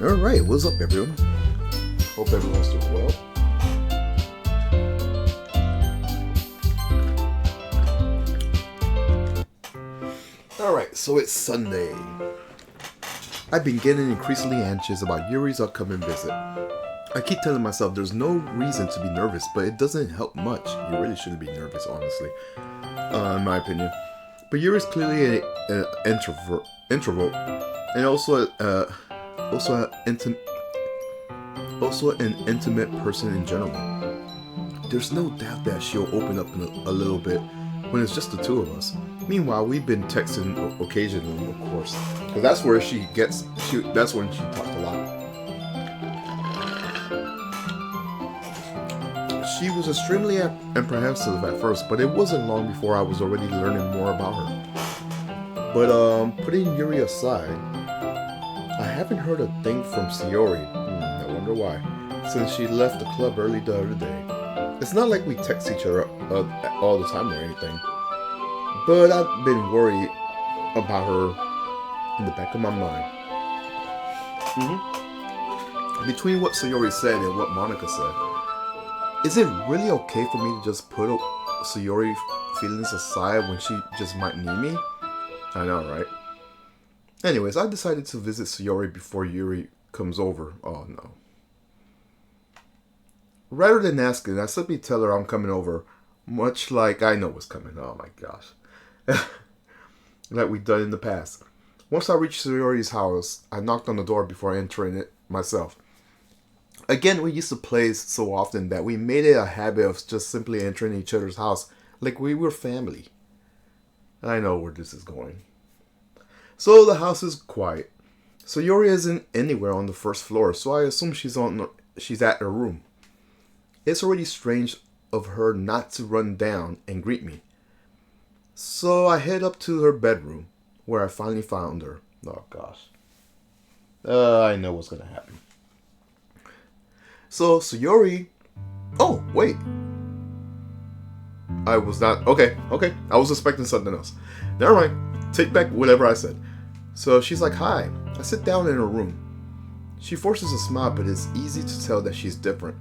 Alright, what's up everyone? Hope everyone's doing well. Alright, so it's Sunday. I've been getting increasingly anxious about Yuri's upcoming visit. I keep telling myself there's no reason to be nervous, but it doesn't help much. You really shouldn't be nervous, honestly, in my opinion. But Yuri's clearly an introvert, and also an intimate person in general. There's no doubt that she'll open up a little bit when it's just the two of us. Meanwhile, we've been texting occasionally, of course, because that's where that's when she talked a lot. She was extremely apprehensive at first, but it wasn't long before I was already learning more about her. But putting Yuri aside, I haven't heard a thing from Sayori. I wonder why. Since she left the club early the other day. It's not like we text each other all the time or anything. But I've been worried about her in the back of my mind. Between what Sayori said and what Monica said, is it really okay for me to just put Sayori feelings aside when she just might need me? I know, right? Anyways, I decided to visit Sayori before Yuri comes over. Oh no. Rather than asking, I simply tell her I'm coming over, much like I know what's coming. Oh my gosh. Like we've done in the past. Once I reached Sayori's house, I knocked on the door before entering it myself. Again, we used to play so often that we made it a habit of just simply entering each other's house like we were family. I know where this is going. So the house is quiet. Sayori isn't anywhere on the first floor, so I assume she's at her room. It's already strange of her not to run down and greet me. So I head up to her bedroom, where I finally found her. Oh gosh. I know what's gonna happen. So Sayori... Oh, wait. I was not... Okay. I was expecting something else. Never mind. Take back whatever I said. So she's like, hi. I sit down in her room. She forces a smile, but it's easy to tell that she's different.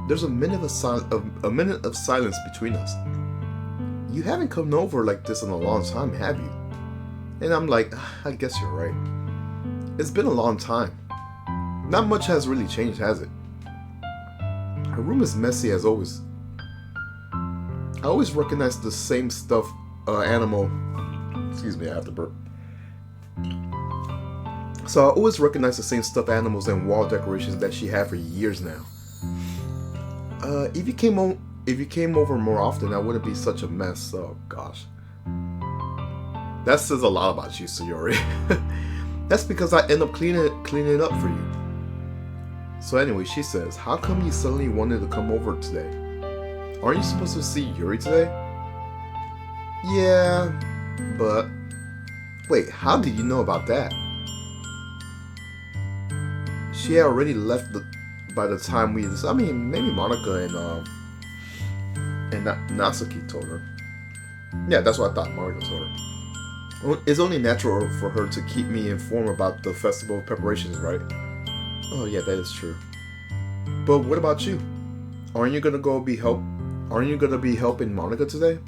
There's a minute of silence between us. You haven't come over like this in a long time, have you? And I'm like, I guess you're right. It's been a long time. Not much has really changed, has it? Her room is messy as always. I always recognize the same stuff, animal. Excuse me, I have to burp. So I always recognize the same stuffed animals and wall decorations that she had for years now. If you came over more often, I wouldn't be such a mess. Oh gosh. That says a lot about you, Sayori. That's because I end up cleaning it up for you. So anyway, she says, how come you suddenly wanted to come over today? Aren't you supposed to see Yuri today? Yeah, but... Wait, how did you know about that? She had already left by the time we... I mean, maybe Monica and Natsuki told her. Yeah, that's what I thought Monica told her. It's only natural for her to keep me informed about the festival preparations, right? Oh yeah, that is true. But what about you? Aren't you gonna be helping Monica today?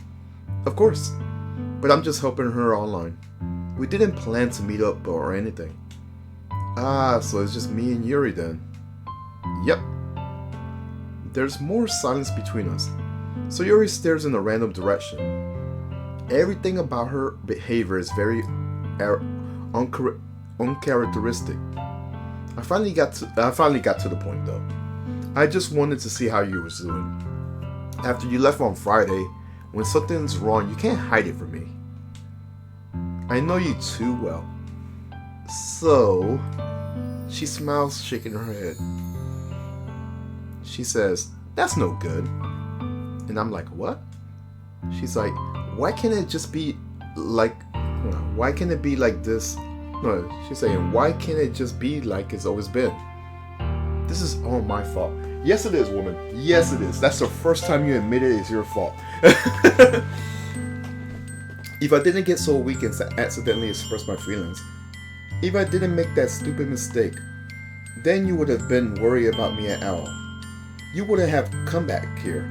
Of course. but I'm just helping her online. We didn't plan to meet up or anything. Ah, so it's just me and Yuri then. Yep. There's more silence between us. So Yuri stares in a random direction. Everything about her behavior is very uncharacteristic. I finally got to the point though. I just wanted to see how you was doing. After you left on Friday, when something's wrong, you can't hide it from me. I know you too well. So, she smiles, shaking her head. She says, "That's no good." And I'm like, "What?" She's like, "Why can't it just be like, why can't it be like this?" No, she's saying, "Why can't it just be like it's always been? This is all my fault." Yes, it is, woman. Yes, it is. That's the first time you admit it is your fault. If I didn't get so weak and accidentally express my feelings, if I didn't make that stupid mistake, then you would have been worried about me at all. You wouldn't have come back here.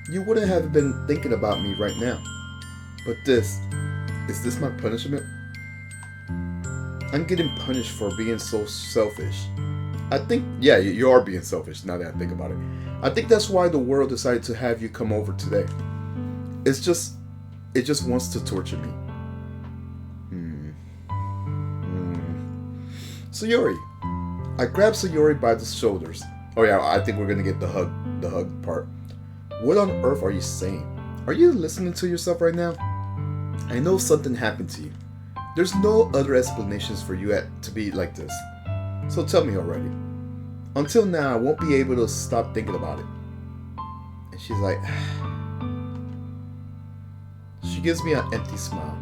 You wouldn't have been thinking about me right now. But is this my punishment? I'm getting punished for being so selfish. I think, yeah, you are being selfish now that I think about it. I think that's why the world decided to have you come over today. It just wants to torture me. Sayori. I grabbed Sayori by the shoulders. Oh yeah, I think we're gonna get the hug part. What on earth are you saying? Are you listening to yourself right now? I know something happened to you. There's no other explanations for you to be like this. So tell me already. Until now, I won't be able to stop thinking about it. And she's like, she gives me an empty smile.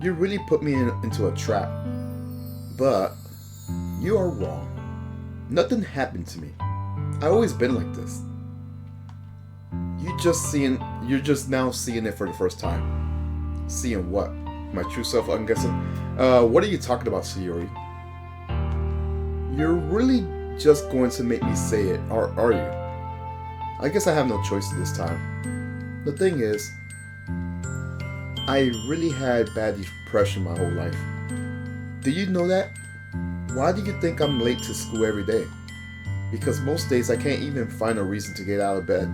You really put me into a trap. But you are wrong. Nothing happened to me. I've always been like this. You're just now seeing it for the first time. Seeing what? My true self, I'm guessing. What are you talking about, Sayori? You're really just going to make me say it, or are you? I guess I have no choice this time. The thing is, I really had bad depression my whole life. Do you know that? Why do you think I'm late to school every day? Because most days I can't even find a reason to get out of bed.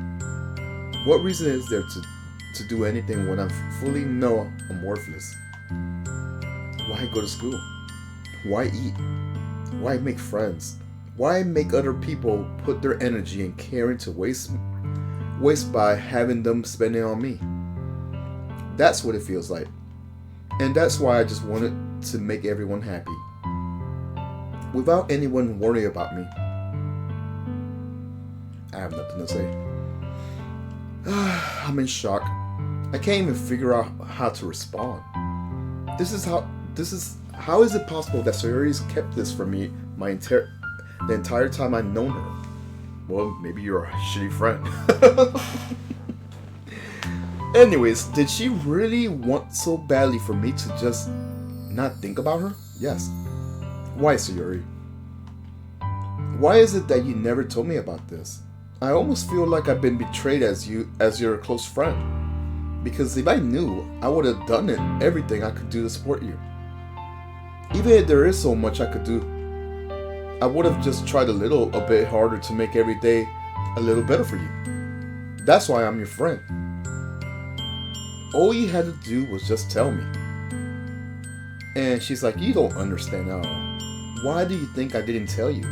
What reason is there to do anything when I fully know I'm worthless? Why go to school? Why eat? Why make friends? Why make other people put their energy and caring to waste by having them spend it on me? That's what it feels like. And that's why I just wanted to make everyone happy. Without anyone worrying about me. I have nothing to say. I'm in shock. I can't even figure out how to respond. How is it possible that Sayori's kept this from me the entire time I've known her? Well, maybe you're a shitty friend. Anyways, did she really want so badly for me to just not think about her? Yes. Why, Sayori? Why is it that you never told me about this? I almost feel like I've been betrayed as your close friend. Because if I knew, I would have done everything I could do to support you. Even if there is so much I could do, I would have just tried a bit harder to make every day a little better for you. That's why I'm your friend. All you had to do was just tell me. And she's like, you don't understand at all. Why do you think I didn't tell you?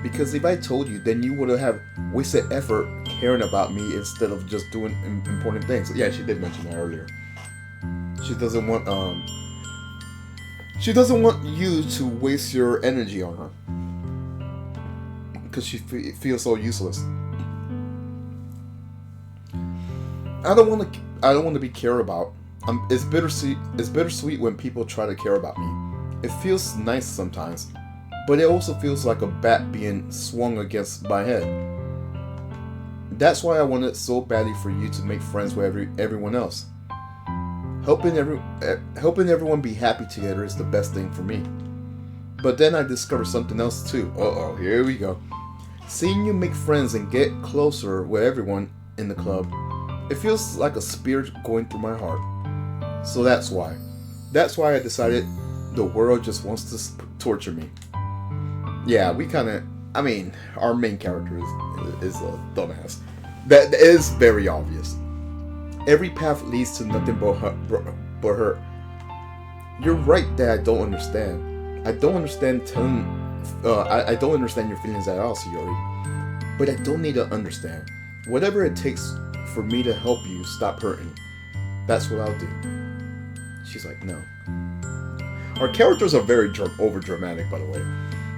Because if I told you, then you would have wasted effort caring about me instead of just doing important things. Yeah, she did mention that earlier. She doesn't want you to waste your energy on her. Because she feels so useless. I don't want to be cared about. It's bittersweet. It's bittersweet when people try to care about me. It feels nice sometimes, but it also feels like a bat being swung against my head. That's why I wanted so badly for you to make friends with everyone else. Helping everyone be happy together is the best thing for me. But then I discovered something else too. Uh-oh, here we go. Seeing you make friends and get closer with everyone in the club, it feels like a spear going through my heart. So that's why. That's why I decided the world just wants to torture me. Yeah, we kind of. I mean, our main character is a dumbass. That is very obvious. Every path leads to nothing but hurt. You're right that I don't understand. I don't understand telling. I don't understand your feelings at all, Sayori. But I don't need to understand. Whatever it takes for me to help you stop hurting, that's what I'll do. She's like, no. Our characters are very over dramatic, by the way.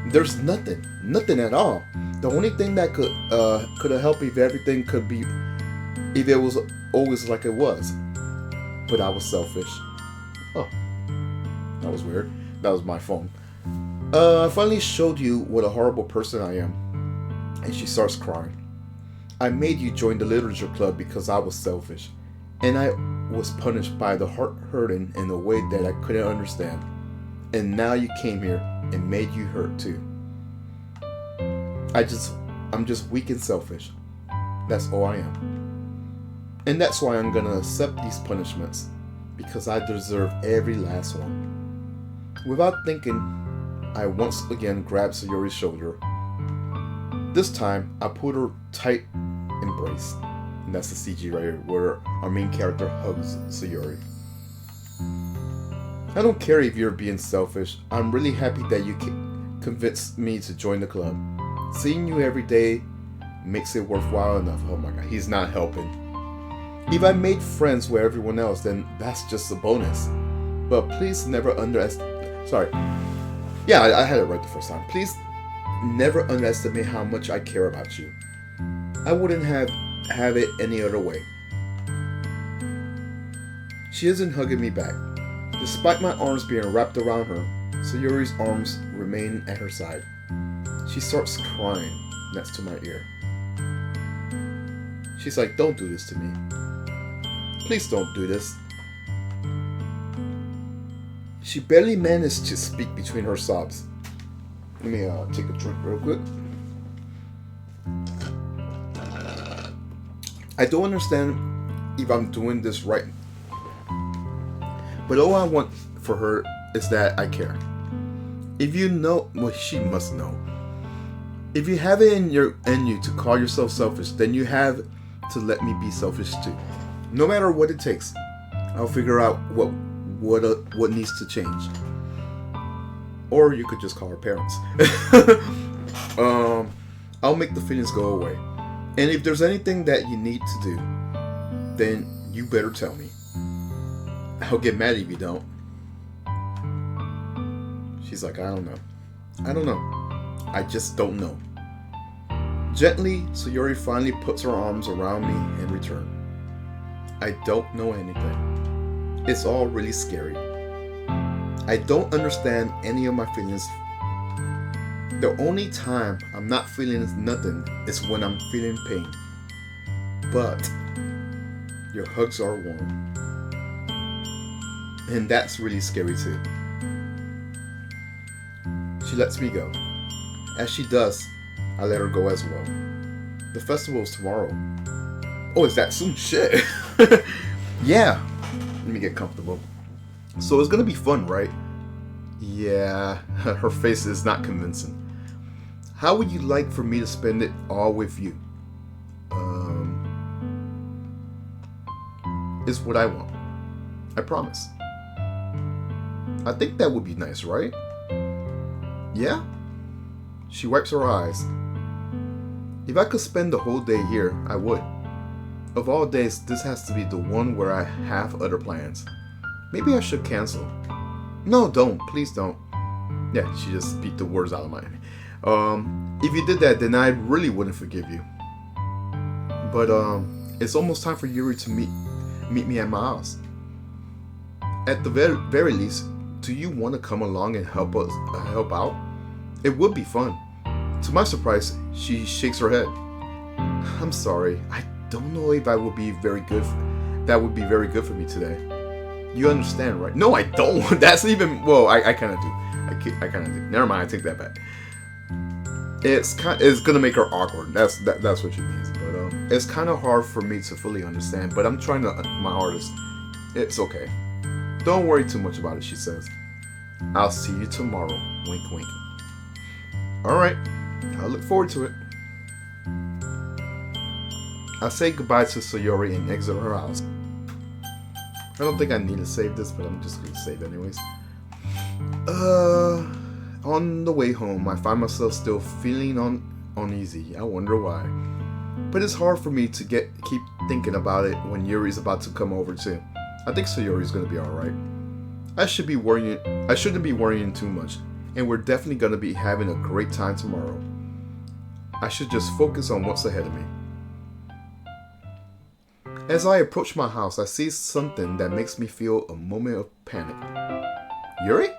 There's nothing at all. The only thing that could have helped if everything could be, if it was always like it was. But I was selfish. Oh, that was weird. That was my phone. I finally showed you what a horrible person I am. And she starts crying. I made you join the literature club because I was selfish. And I was punished by the heart hurting in a way that I couldn't understand. And now you came here and made you hurt too. I'm just weak and selfish. That's all I am. And that's why I'm gonna accept these punishments. Because I deserve every last one. Without thinking, I once again grabbed Sayori's shoulder. This time, I put her tight embrace. And that's the CG right here, where our main character hugs Sayori. I don't care if you're being selfish. I'm really happy that you convinced me to join the club. Seeing you every day makes it worthwhile enough. Oh my god, he's not helping. If I made friends with everyone else, then that's just a bonus. But please never underestimate... Sorry. Yeah, I had it right the first time. Please never underestimate how much I care about you. I wouldn't have it any other way. She isn't hugging me back. Despite my arms being wrapped around her, Sayori's arms remain at her side. She starts crying next to my ear. She's like, don't do this to me. Please don't do this. She barely managed to speak between her sobs. Let me take a drink real quick. I don't understand if I'm doing this right. But all I want for her is that I care. If you know, well, she must know. If you have it in you to call yourself selfish, then you have to let me be selfish too. No matter what it takes, I'll figure out what needs to change. Or you could just call her parents. I'll make the feelings go away. And if there's anything that you need to do, then you better tell me. I'll get mad if you don't. She's like, I don't know. I just don't know. Gently, Sayori finally puts her arms around me in return. I don't know anything. It's all really scary. I don't understand any of my feelings. The only time I'm not feeling nothing is when I'm feeling pain. But your hugs are warm. And that's really scary too. She lets me go. As she does, I let her go as well. The festival is tomorrow. Oh, is that soon? Shit. Yeah. Let me get comfortable. So it's gonna be fun, right? Yeah. Her face is not convincing. How would you like for me to spend it all with you? Is what I want. I promise. I think that would be nice, right? Yeah? She wipes her eyes. If I could spend the whole day here, I would. Of all days, this has to be the one where I have other plans. Maybe I should cancel. No, don't. Please don't. Yeah, she just beat the words out of my head. If you did that, then I really wouldn't forgive you. But it's almost time for Yuri to meet me at my house. At the very least, do you want to come along and help out? It would be fun. To my surprise, she shakes her head. I'm sorry. I don't know if I would be very good. That would be very good for me today. You understand, right? No, I don't. That's even. Well, I kind of do. I kind of do. Never mind. I take that back. It's gonna make her awkward. That's what she means. But it's kind of hard for me to fully understand. But I'm trying to my hardest. It's okay. Don't worry too much about it, she says. I'll see you tomorrow. Wink, wink. Alright, I look forward to it. I say goodbye to Sayori and exit her house. I don't think I need to save this, but I'm just going to save anyways. On the way home, I find myself still feeling uneasy. I wonder why. But it's hard for me to keep thinking about it when Yuri's about to come over too. I think Sayori's going to be alright. I shouldn't be worrying too much, and we're definitely going to be having a great time tomorrow. I should just focus on what's ahead of me. As I approach my house, I see something that makes me feel a moment of panic. Yuri?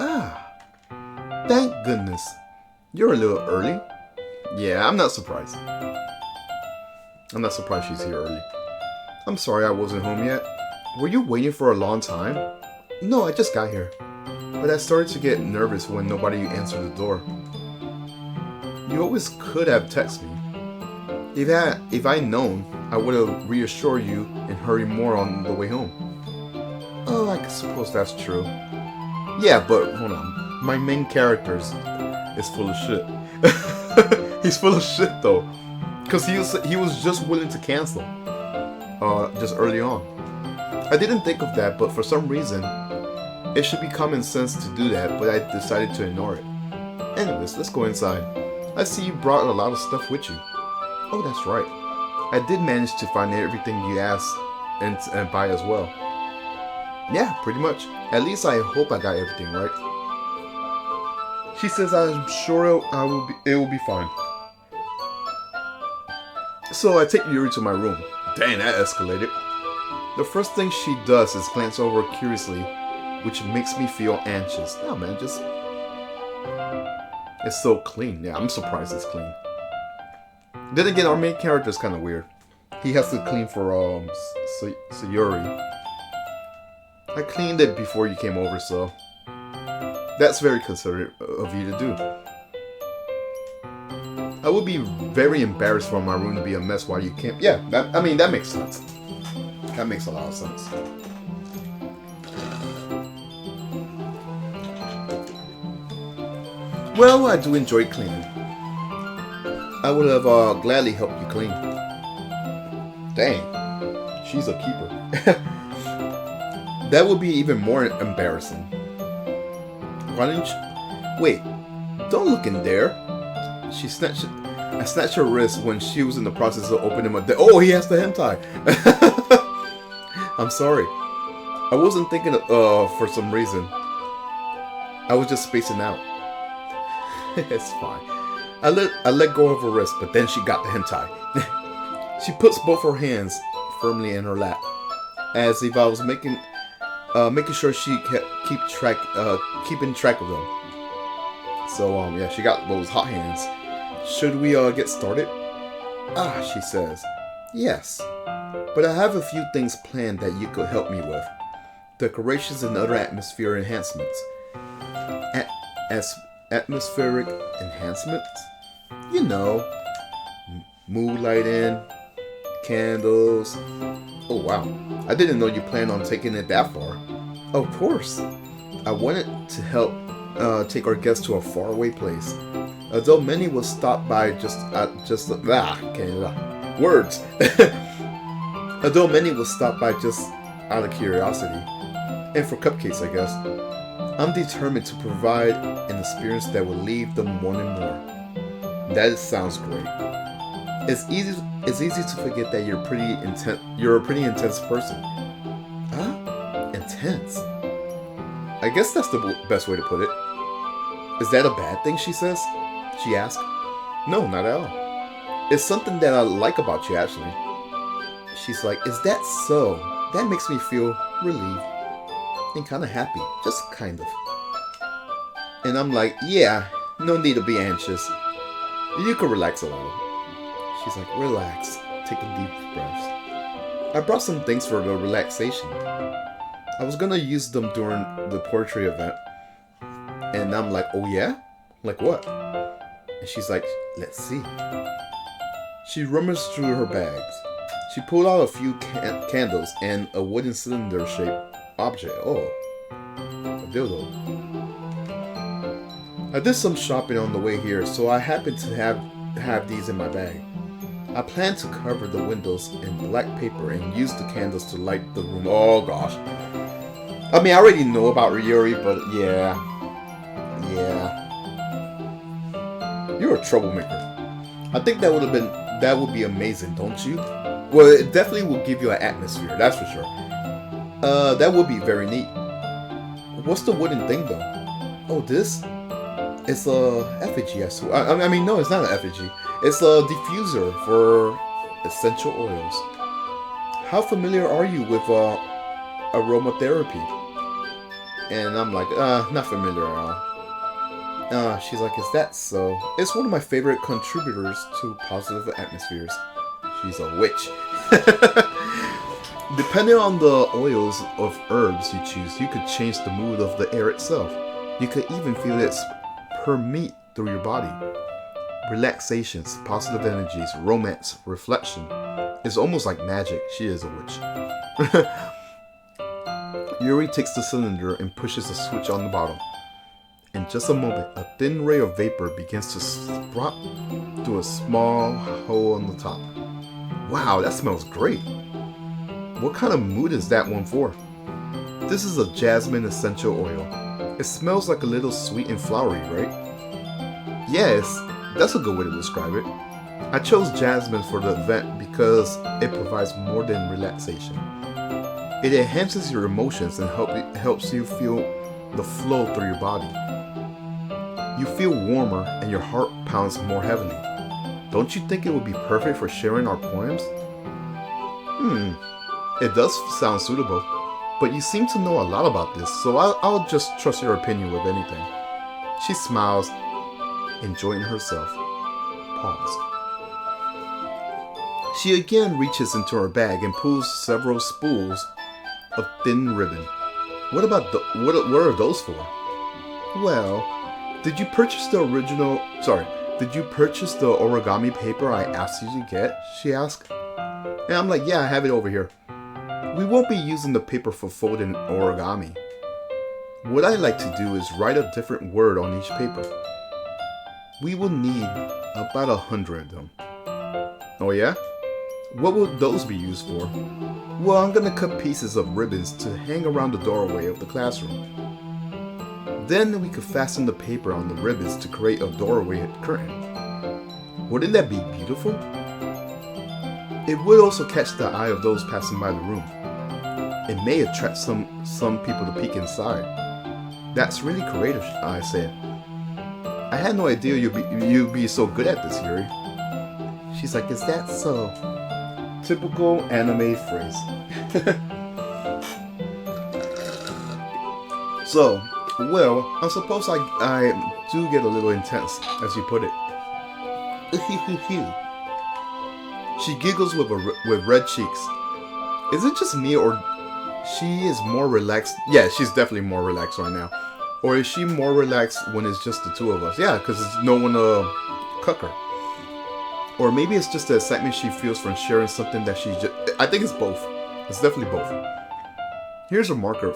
Ah, thank goodness. You're a little early. Yeah, I'm not surprised. I'm not surprised she's here early. I'm sorry I wasn't home yet. Were you waiting for a long time? No, I just got here. But I started to get nervous when nobody answered the door. You always could have texted me. If I'd known, I would have reassured you and hurried more on the way home. Oh, I suppose that's true. Yeah, but hold on. My main character is full of shit. He's full of shit though. Because he was just willing to cancel. Just early on. I didn't think of that, but for some reason, it should be common sense to do that, but I decided to ignore it. Anyways, let's go inside. I see you brought a lot of stuff with you. Oh, that's right. I did manage to find everything you asked and buy as well. Yeah, pretty much. At least I hope I got everything right. She says I'm sure it will be fine. So I take Yuri to my room. Dang, that escalated. The first thing she does is glance over curiously, which makes me feel anxious. No, man, it's so clean. Yeah, I'm surprised it's clean. Then again, our main character is kind of weird. He has to clean for Sayori. I cleaned it before you came over, so that's very considerate of you to do. I would be very embarrassed for my room to be a mess while you can't. Yeah, that makes sense. That makes a lot of sense. Well, I do enjoy cleaning. I would have gladly helped you clean. Dang, she's a keeper. That would be even more embarrassing. Why didn't you... Wait, don't look in there. I snatched her wrist when she was in the process of opening my... Oh, he has the hentai. I'm sorry. I wasn't thinking for some reason. I was just spacing out. It's fine. I let go of her wrist, but then she got the hentai. She puts both her hands firmly in her lap, as if I was making sure she kept keeping track of them. So yeah, she got those hot hands. Should we get started? Ah, she says. Yes, but I have a few things planned that you could help me with. Decorations and other atmosphere enhancements. Atmospheric enhancements? You know, mood lighting, candles. Oh wow, I didn't know you planned on taking it that far. Of course. I wanted to help take our guests to a faraway place. Although many will stop by words. Although many will stop by just out of curiosity. And for cupcakes, I guess. I'm determined to provide an experience that will leave them wanting more. That sounds great. It's easy to forget that you're a pretty intense person. Huh? Intense? I guess that's the best way to put it. Is that a bad thing, she says? She asks. No, not at all. It's something that I like about you, actually. She's like, is that so? That makes me feel relieved. And kind of happy. Just kind of. And I'm like, yeah, no need to be anxious. You can relax a little. She's like, relax. Taking deep breaths. I brought some things for the relaxation. I was gonna use them during the poetry event. And I'm like, oh yeah? Like what? And she's like, let's see. She rummaged through her bags. She pulled out a few candles and a wooden cylinder-shaped object. Oh, a dildo. I did some shopping on the way here, so I happened to have these in my bag. I plan to cover the windows in black paper and use the candles to light the room. Oh gosh. I mean, I already know about Ryori, but yeah. You're a troublemaker. I think that would be amazing, don't you? Well, it definitely will give you an atmosphere, that's for sure. That would be very neat. What's the wooden thing though? Oh, this? It's a effigy, I swear. I mean, no, it's not an effigy. It's a diffuser for essential oils. How familiar are you with aromatherapy? And I'm like, not familiar at all. She's like, is that so? It's one of my favorite contributors to positive atmospheres. She's a witch. Depending on the oils of herbs you choose, you could change the mood of the air itself. You could even feel it permeate through your body. Relaxations, positive energies, romance, reflection. It's almost like magic. She is a witch. Yuri takes the cylinder and pushes a switch on the bottom. In just a moment, a thin ray of vapor begins to sprout through a small hole on the top. Wow, that smells great. What kind of mood is that one for? This is a jasmine essential oil. It smells like a little sweet and flowery, right? Yes, that's a good way to describe it. I chose jasmine for the event because it provides more than relaxation. It enhances your emotions and helps you feel the flow through your body. You feel warmer and your heart pounds more heavily. Don't you think it would be perfect for sharing our poems? It does sound suitable, but you seem to know a lot about this, so I'll just trust your opinion with anything. She smiles, enjoying herself. Pause. She again reaches into her bag and pulls several spools of thin ribbon. What are those for? Well, did you purchase the origami paper I asked you to get? She asked. And I'm like, yeah, I have it over here. We won't be using the paper for folding origami. What I like to do is write a different word on each paper. We will need about 100 of them. Oh yeah? What will those be used for? Well, I'm gonna cut pieces of ribbons to hang around the doorway of the classroom. Then we could fasten the paper on the ribbons to create a doorway curtain. Wouldn't that be beautiful? It would also catch the eye of those passing by the room. It may attract some people to peek inside. That's really creative, I said. I had no idea you'd be so good at this, Yuri. She's like, is that so? Typical anime phrase. So, well, I suppose I do get a little intense, as you put it. She giggles with red cheeks. Is it just me, or she is more relaxed? Yeah, she's definitely more relaxed right now. Or is she more relaxed when it's just the two of us? Yeah, because it's no one to cuck her. Or maybe it's just the excitement she feels from sharing something that she just... I think it's both. It's definitely both. Here's a marker.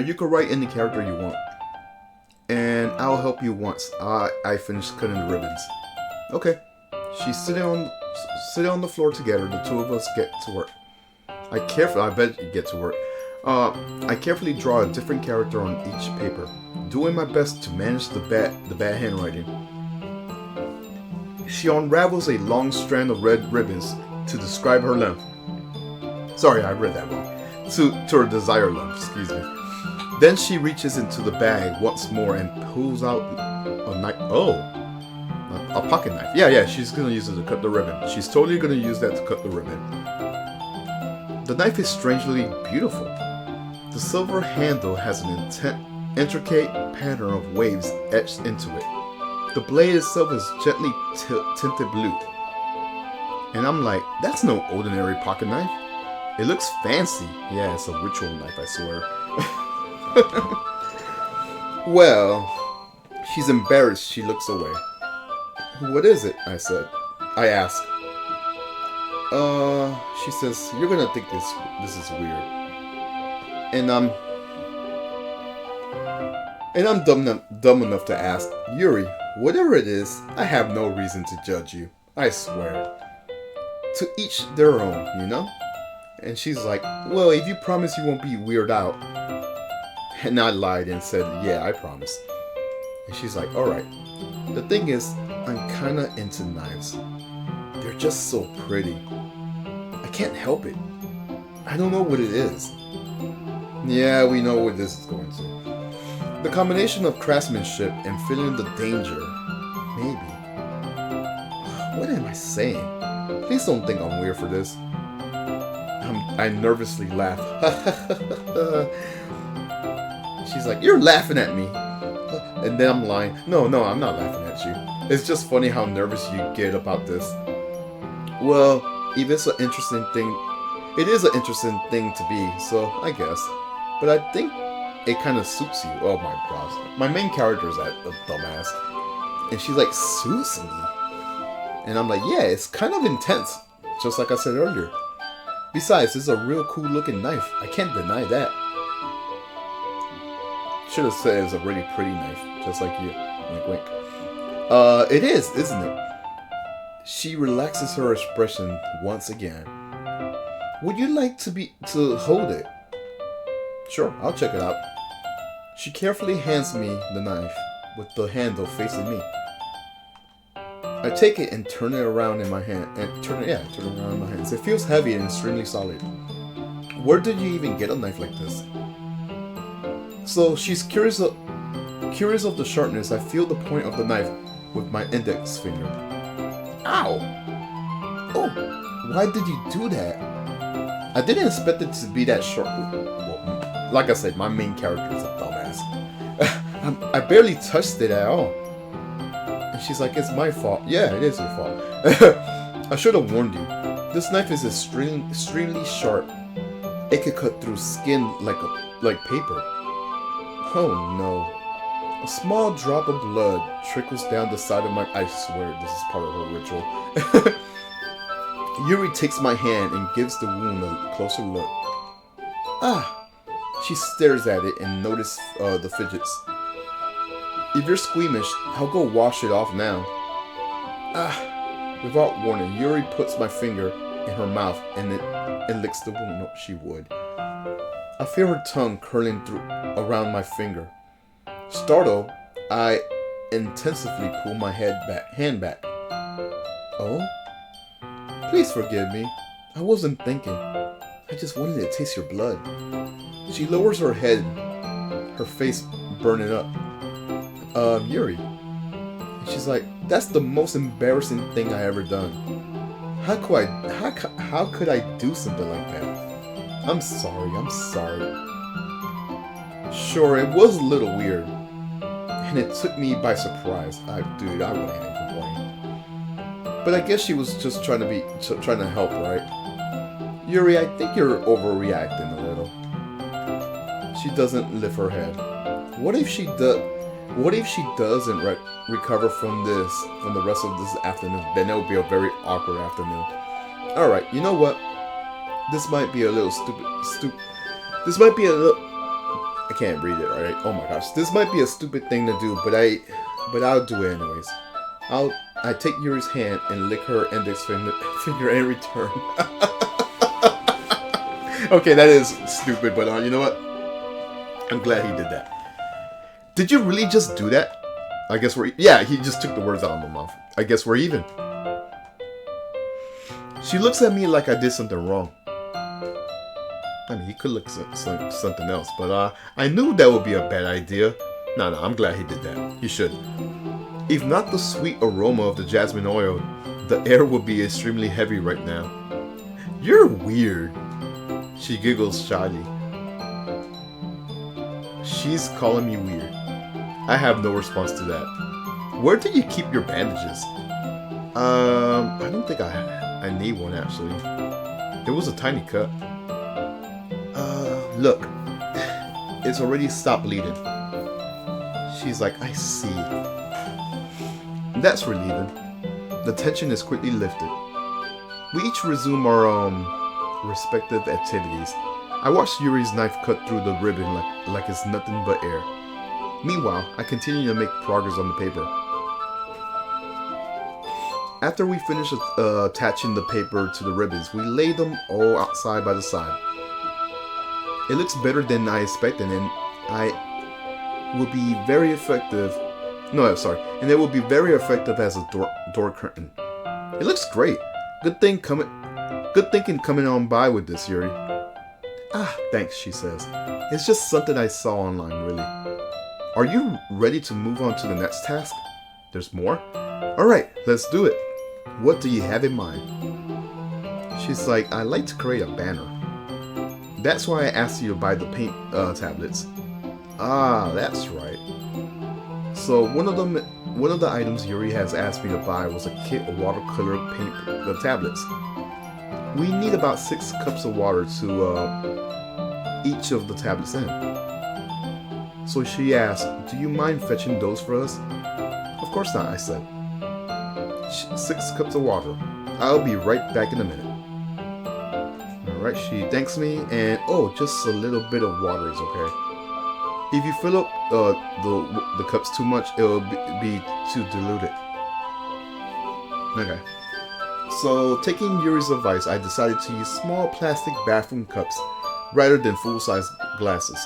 You can write any character you want. And I'll help you once I finish cutting the ribbons. Okay. She's sitting on the floor together. The two of us get to work. I bet you get to work. I carefully draw a different character on each paper, doing my best to manage the bad handwriting. She unravels a long strand of red ribbons to describe her length. Sorry, I read that wrong. To her desired length, excuse me. Then she reaches into the bag once more and pulls out a knife. Oh, a pocket knife. Yeah, she's gonna use it to cut the ribbon. She's totally gonna use that to cut the ribbon. The knife is strangely beautiful. The silver handle has an intricate pattern of waves etched into it. The blade itself is gently tinted blue. And I'm like, that's no ordinary pocket knife. It looks fancy. Yeah, it's a ritual knife, I swear. Well, she's embarrassed. She looks away. What is it? I asked. She says, "You're gonna think this is weird," and I'm dumb enough to ask, "Yuri, whatever it is, I have no reason to judge you. I swear. To each their own, you know?" And she's like, "Well, if you promise you won't be weirded out." And I lied and said, "Yeah, I promise." And she's like, "Alright. The thing is, I'm kinda into knives. They're just so pretty. I can't help it. I don't know what it is." Yeah, we know where this is going to. The combination of craftsmanship and feeling the danger. Maybe. What am I saying? Please don't think I'm weird for this. I nervously laugh. She's like, "You're laughing at me." And then I'm lying. No, I'm not laughing at you. It's just funny how nervous you get about this. Well, if it's an interesting thing, it is an interesting thing to be, so I guess. But I think it kind of suits you. Oh my gosh. My main character is that dumbass. And she's like, "Suits me?" And I'm like, "Yeah, it's kind of intense. Just like I said earlier. Besides, it's a real cool looking knife. I can't deny that." Should have said it's a really pretty knife. Just like you. Wink, wink. It is, isn't it? She relaxes her expression once again. "Would you like to hold it?" "Sure, I'll check it out." She carefully hands me the knife with the handle facing me. I take it and turn it around in my hand. Turn it around in my hands. It feels heavy and extremely solid. "Where did you even get a knife like this?" So she's curious of the sharpness. I feel the point of the knife with my index finger. Ow! Oh, why did you do that? I didn't expect it to be that sharp. Well, like I said, my main character is a dumbass. I barely touched it at all. And she's like, "It's my fault." Yeah, it is your fault. I should have warned you. This knife is extremely sharp. It could cut through skin like paper. Oh no. A small drop of blood trickles down the side of my... I swear this is part of her ritual. Yuri takes my hand and gives the wound a closer look. Ah! She stares at it and notices the fidgets. "If you're squeamish, I'll go wash it off now." Ah! Without warning, Yuri puts my finger in her mouth and licks the wound. No, she would. I feel her tongue curling around my finger. Startled, I intensively pull my hand back. "Oh? Please forgive me. I wasn't thinking. I just wanted to taste your blood." She lowers her head, her face burning up. Yuri." And she's like, "That's the most embarrassing thing I ever done. How could I do something like that? I'm sorry. Sure, it was a little weird. And it took me by surprise. Dude, I wouldn't even complain. But I guess she was just trying to help, right? Yuri, I think you're overreacting a little." She doesn't lift her head. What if she doesn't recover from the rest of this afternoon? Then it would be a very awkward afternoon. Alright, you know what? This might be a little stupid. This might be a little... I can't read it, alright? Oh my gosh. This might be a stupid thing to do, but I'll do it anyways. I take Yuri's hand and lick her index finger in return. Okay, that is stupid, but you know what? I'm glad he did that. Did you really just do that? I guess yeah, he just took the words out of my mouth. I guess we're even. She looks at me like I did something wrong. I mean, he could look something else, but I knew that would be a bad idea. No, I'm glad he did that. He should. If not the sweet aroma of the jasmine oil, the air would be extremely heavy right now. You're weird. She giggles shyly. She's calling me weird. I have no response to that. Where did you keep your bandages? I don't think I need one actually. It was a tiny cut. Look, it's already stopped bleeding. She's like, I see. That's relieving. The tension is quickly lifted. We each resume our respective activities. I watch Yuri's knife cut through the ribbon like it's nothing but air. Meanwhile, I continue to make progress on the paper. After we finish attaching the paper to the ribbons, we lay them all outside by the side. It looks better than I expected, and will be very effective. And it will be very effective as a door curtain. It looks great. Good thinking coming on by with this, Yuri. Ah, thanks, she says. It's just something I saw online, really. Are you ready to move on to the next task? There's more? Alright, let's do it. What do you have in mind? She's like, I like to create a banner. That's why I asked you to buy the paint tablets. Ah, that's right. So one of the items Yuri has asked me to buy was a kit of watercolor paint tablets. We need about 6 cups of water to each of the tablets in. So she asked, do you mind fetching those for us? Of course not, I said. 6 cups of water. I'll be right back in a minute. Alright, she thanks me, and just a little bit of water is okay. If you fill up the cups too much, it'll be too diluted. Okay. So, taking Yuri's advice, I decided to use small plastic bathroom cups rather than full-size glasses.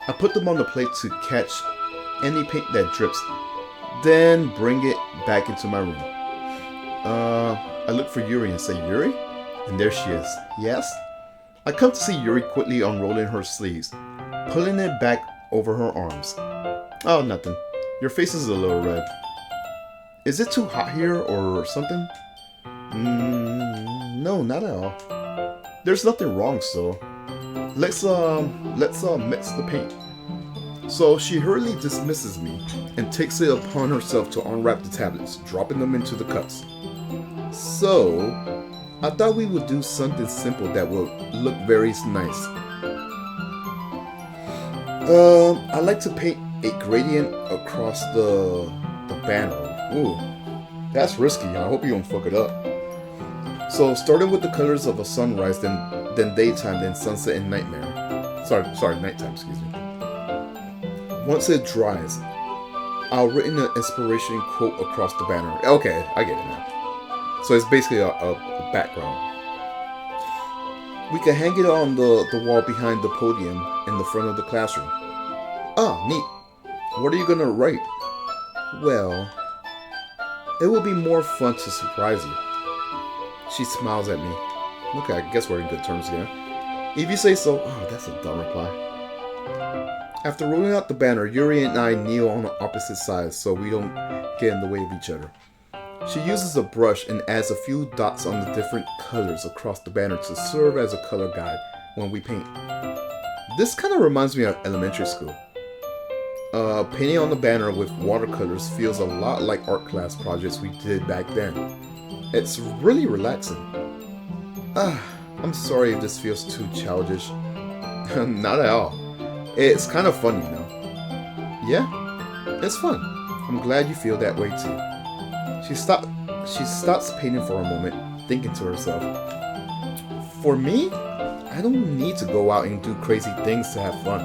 I put them on the plate to catch any paint that drips, then bring it back into my room. I look for Yuri and say, Yuri? And there she is. Yes? I come to see Yuri quickly unrolling her sleeves, pulling it back over her arms. Oh, nothing. Your face is a little red. Is it too hot here or something? No, not at all. There's nothing wrong, so let's mix the paint. So she hurriedly dismisses me and takes it upon herself to unwrap the tablets, dropping them into the cups. So I thought we would do something simple that would look very nice. I like to paint a gradient across the banner. Ooh, that's risky. I hope you don't fuck it up. So starting with the colors of a sunrise, then daytime, then sunset and nightmare. Sorry, nighttime, excuse me. Once it dries, I'll write an inspiration quote across the banner. Okay, I get it now. So it's basically a background. We can hang it on the wall behind the podium in the front of the classroom. Ah, neat. What are you gonna write? Well, it will be more fun to surprise you. She smiles at me. Okay, I guess we're in good terms again. If you say so. Oh, that's a dumb reply. After rolling out the banner, Yuri and I kneel on the opposite sides so we don't get in the way of each other. She uses a brush and adds a few dots on the different colors across the banner to serve as a color guide when we paint. This kind of reminds me of elementary school. Painting on the banner with watercolors feels a lot like art class projects we did back then. It's really relaxing. I'm sorry if this feels too childish. Not at all. It's kind of fun, you know. Yeah, it's fun. I'm glad you feel that way too. She stops painting for a moment, thinking to herself. For me, I don't need to go out and do crazy things to have fun.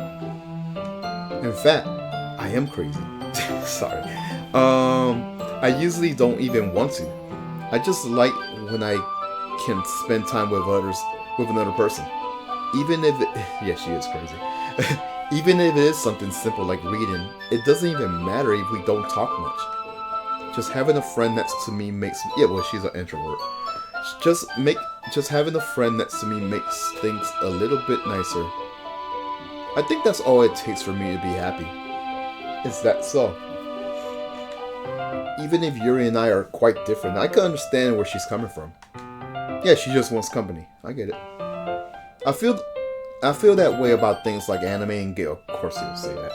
In fact, I am crazy. Sorry. I usually don't even want to. I just like when I can spend time with another person. Even if yeah, she is crazy. Even if it is something simple like reading, it doesn't even matter if we don't talk much. Just having a friend next to me makes she's an introvert. Just having a friend next to me makes things a little bit nicer. I think that's all it takes for me to be happy. Is that so? Even if Yuri and I are quite different, I can understand where she's coming from. Yeah, she just wants company. I get it. I feel that way about things like anime and game. Of course you'll say that.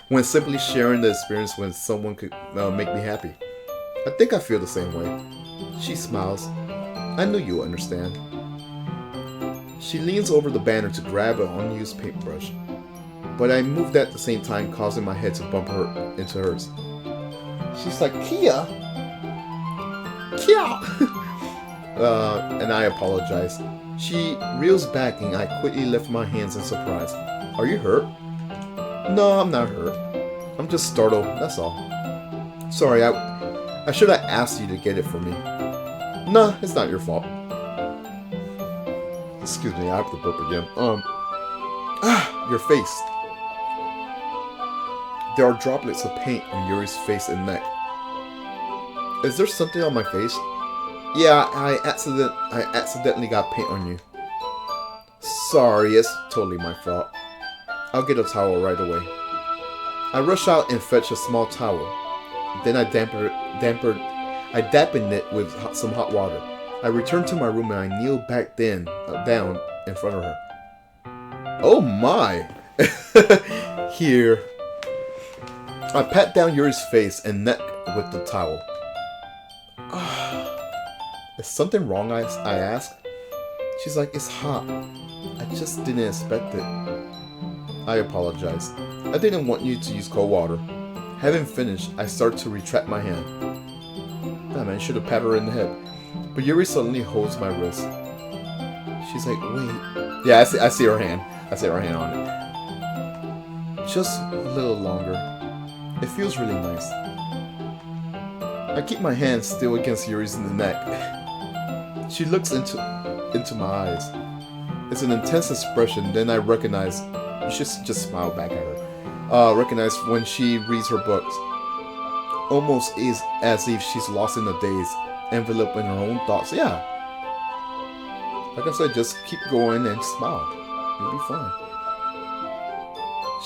When simply sharing the experience when someone could make me happy. I think I feel the same way. She smiles. I knew you'll understand. She leans over the banner to grab an unused paintbrush. But I moved at the same time, causing my head to bump her into hers. She's like, Kia! and I apologize. She reels back and I quickly lift my hands in surprise. Are you hurt? No, I'm not hurt. I'm just startled, that's all. Sorry, I should have asked you to get it for me. Nah, it's not your fault. Excuse me, I have to burp again. Your face. There are droplets of paint on Yuri's face and neck. Is there something on my face? Yeah, I accidentally got paint on you. Sorry, it's totally my fault. I'll get a towel right away. I rush out and fetch a small towel. Then I dampened it with some hot water. I return to my room and I kneel back down in front of her. Oh my! Here. I pat down Yuri's face and neck with the towel. Is something wrong, I ask? She's like, it's hot. I just didn't expect it. I apologize. I didn't want you to use cold water. Having finished, I start to retract my hand. Oh man, I should have patted her in the head. But Yuri suddenly holds my wrist. She's like, wait. Yeah, I see her hand. I see her hand on it. Just a little longer. It feels really nice. I keep my hand still against Yuri's in the neck. She looks into my eyes. It's an intense expression, then I recognize. You should just smile back at her. Recognize when she reads her books. Almost is as if she's lost in a daze, enveloped in her own thoughts. Yeah. Like I said, just keep going and smile. You'll be fine.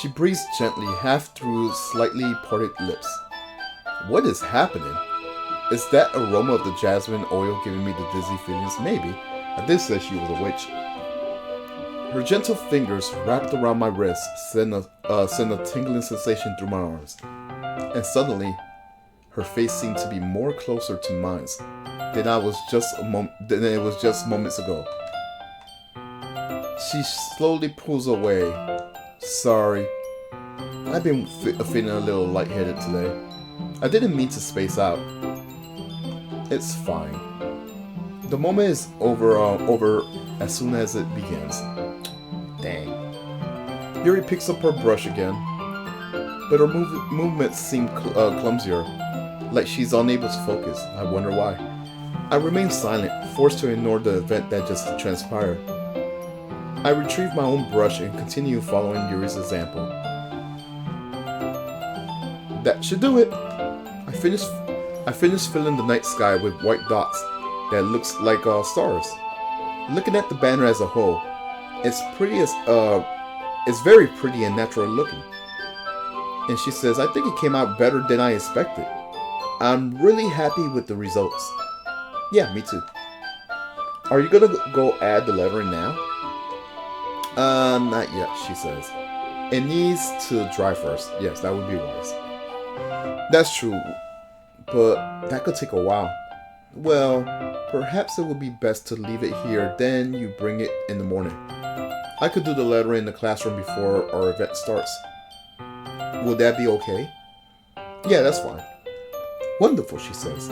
She breathes gently, half through slightly parted lips. What is happening? Is that aroma of the jasmine oil giving me the dizzy feelings? Maybe. I did say she was a witch. Her gentle fingers wrapped around my wrist send a tingling sensation through my arms. And suddenly, her face seemed to be more closer to mine than it was just moments ago. She slowly pulls away. Sorry. I've been feeling a little lightheaded today. I didn't mean to space out. It's fine. The moment is over as soon as it begins. Dang. Yuri picks up her brush again, but her movements seem clumsier, like she's unable to focus. I wonder why. I remain silent, forced to ignore the event that just transpired. I retrieve my own brush and continue following Yuri's example. That should do it. I finished filling the night sky with white dots that looks like stars. Looking at the banner as a whole, it's very pretty and natural looking. And she says, I think it came out better than I expected. I'm really happy with the results. Yeah, me too. Are you gonna go add the lettering now? Not yet, she says. It needs to dry first. Yes, that would be wise. That's true, but that could take a while. Well, perhaps it would be best to leave it here, then you bring it in the morning. I could do the lettering in the classroom before our event starts. Will that be okay? Yeah, that's fine. Wonderful, she says.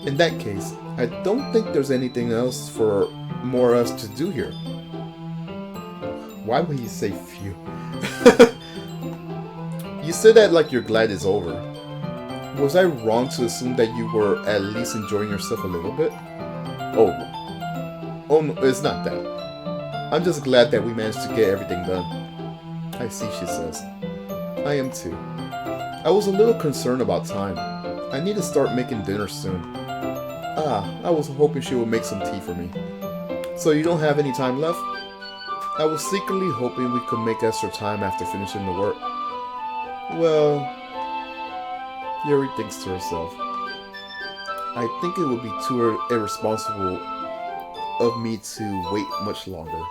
In that case, I don't think there's anything else for more us to do here. Why would he say phew? You said that like you're glad it's over. Was I wrong to assume that you were at least enjoying yourself a little bit? Oh no, it's not that. I'm just glad that we managed to get everything done. I see, she says. I am too. I was a little concerned about time. I need to start making dinner soon. I was hoping she would make some tea for me. So you don't have any time left? I was secretly hoping we could make extra time after finishing the work. Well, Yuri thinks to herself. I think it would be too irresponsible of me to wait much longer.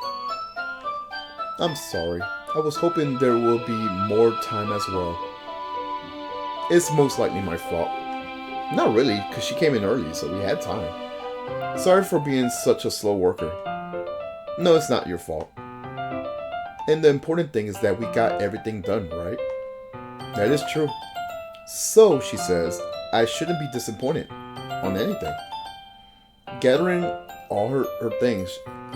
I'm sorry. I was hoping there will be more time as well. It's most likely my fault. Not really, because she came in early, so we had time. Sorry for being such a slow worker. No, it's not your fault. And the important thing is that we got everything done, right? That is true. So, she says, I shouldn't be disappointed on anything. Gathering all her things,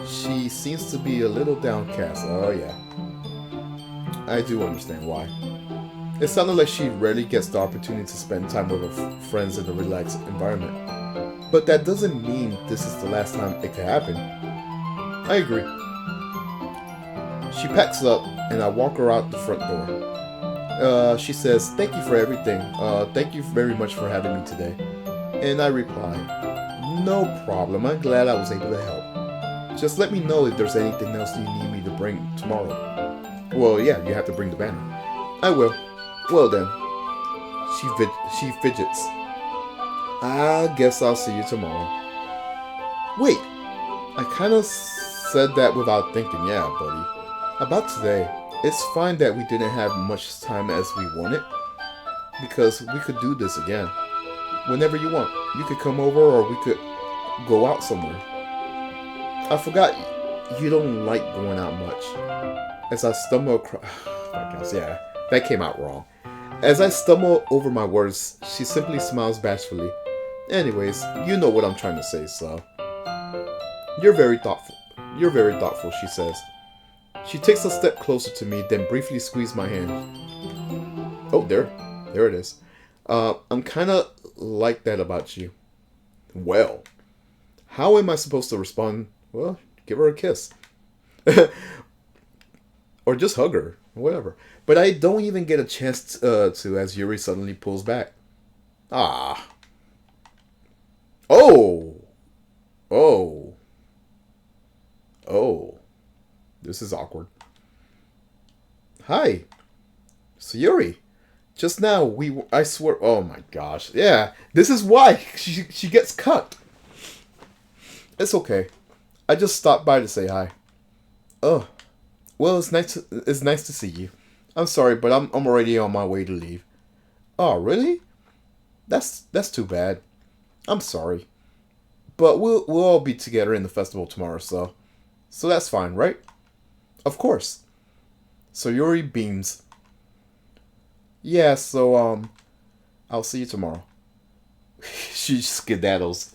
she seems to be a little downcast. Oh yeah, I do understand why. It sounded like she rarely gets the opportunity to spend time with her friends in a relaxed environment. But that doesn't mean this is the last time it could happen. I agree. She packs up and I walk her out the front door. She says, "Thank you for everything. Thank you very much for having me today." And I reply, "No problem. I'm glad I was able to help. Just let me know if there's anything else you need me to bring tomorrow." "Well, yeah, you have to bring the banner." "I will." "Well then." She fidgets. "I guess I'll see you tomorrow." Wait, I kind of said that without thinking. Yeah, buddy. About today, it's fine that we didn't have much time as we wanted, because we could do this again. Whenever you want. You could come over or we could go out somewhere. I forgot you don't like going out much. As I stumble across... I guess, yeah, that came out wrong. As I stumble over my words, she simply smiles bashfully. "Anyways, you know what I'm trying to say, so..." You're very thoughtful, she says. She takes a step closer to me, then briefly squeezes my hand. "Oh, there it is. I'm kind of like that about you." Well, how am I supposed to respond? Well, give her a kiss. Or just hug her, whatever. But I don't even get a chance to as Yuri suddenly pulls back. Ah. Oh. Oh. Oh. This is awkward. "Hi. So Yuri. Just now, I swear..." Oh my gosh. Yeah, this is why she gets cut. It's okay. I just stopped by to say hi. "Oh. Well, it's nice to see you. I'm sorry, but I'm already on my way to leave." "Oh, really? That's too bad. I'm sorry. But we'll all be together in the festival tomorrow, so that's fine, right?" "Of course." So Yuri beams. "Yeah, so I'll see you tomorrow." She skedaddles.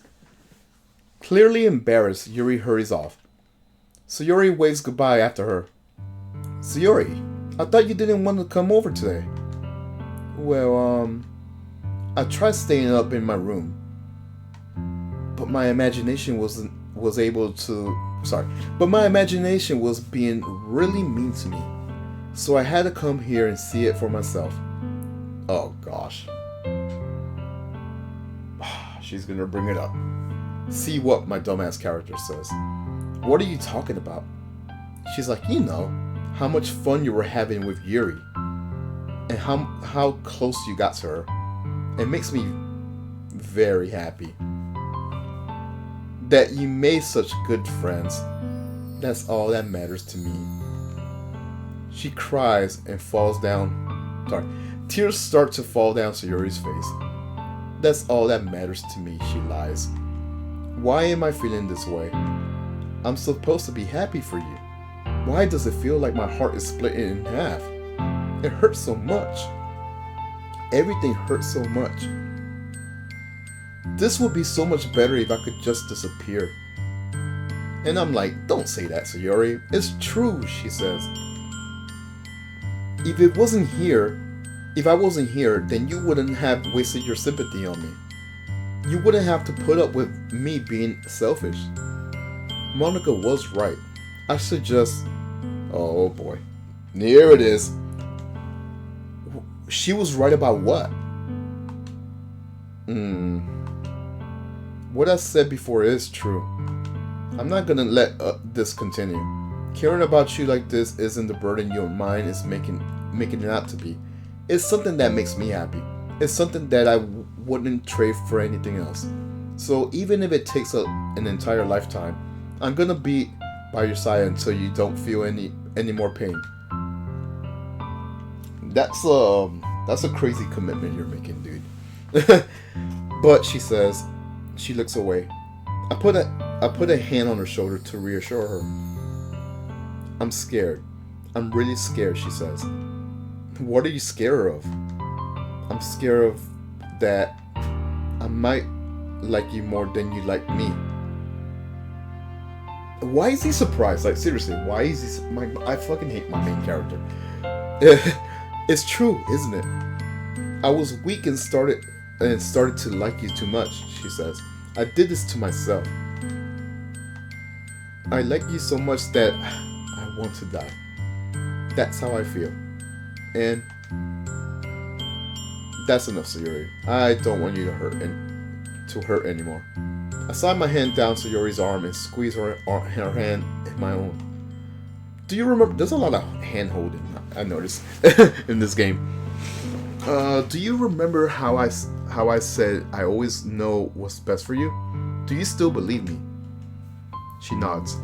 Clearly embarrassed, Yuri hurries off. Sayori waves goodbye after her. "Sayori, I thought you didn't want to come over today." "Well, I tried staying up in my room, but my imagination was being really mean to me. So I had to come here and see it for myself." Oh gosh. She's gonna bring it up. See what my dumbass character says. "What are you talking about?" She's like, "You know, how much fun you were having with Yuri. And how close you got to her. It makes me very happy that you made such good friends. That's all that matters to me." She cries and falls down. Sorry. Tears start to fall down Sayori's face. "That's all that matters to me," she lies. "Why am I feeling this way? I'm supposed to be happy for you. Why does it feel like my heart is splitting in half? It hurts so much. Everything hurts so much. This would be so much better if I could just disappear." And I'm like, "Don't say that, Sayori. It's true," she says. If I wasn't here, then you wouldn't have wasted your sympathy on me. You wouldn't have to put up with me being selfish. Monica was right. I should just... Oh boy. Here it is. She was right about what? What I said before is true. I'm not gonna let this continue. Caring about you like this isn't the burden your mind is making it out to be. It's something that makes me happy. It's something that I wouldn't trade for anything else. So even if it takes an entire lifetime, I'm gonna be by your side until you don't feel any more pain. That's a crazy commitment you're making, dude. But she says, she looks away. I put a hand on her shoulder to reassure her. "I'm scared. I'm really scared," she says. "What are you scared of?" "I'm scared of that I might like you more than you like me." Why is he surprised? Like, seriously, why is he... I fucking hate my main character. It's true, isn't it? I was weak and started to like you too much, she says. I did this to myself. I like you so much that I want to die. That's how I feel. And that's enough, Sayuri. I don't want you to hurt anymore. I slide my hand down Sayuri's arm and squeeze her hand in my own. Do you remember? There's a lot of hand holding, I noticed, in this game. Do you remember how I said I always know what's best for you? Do you still believe me? She nods.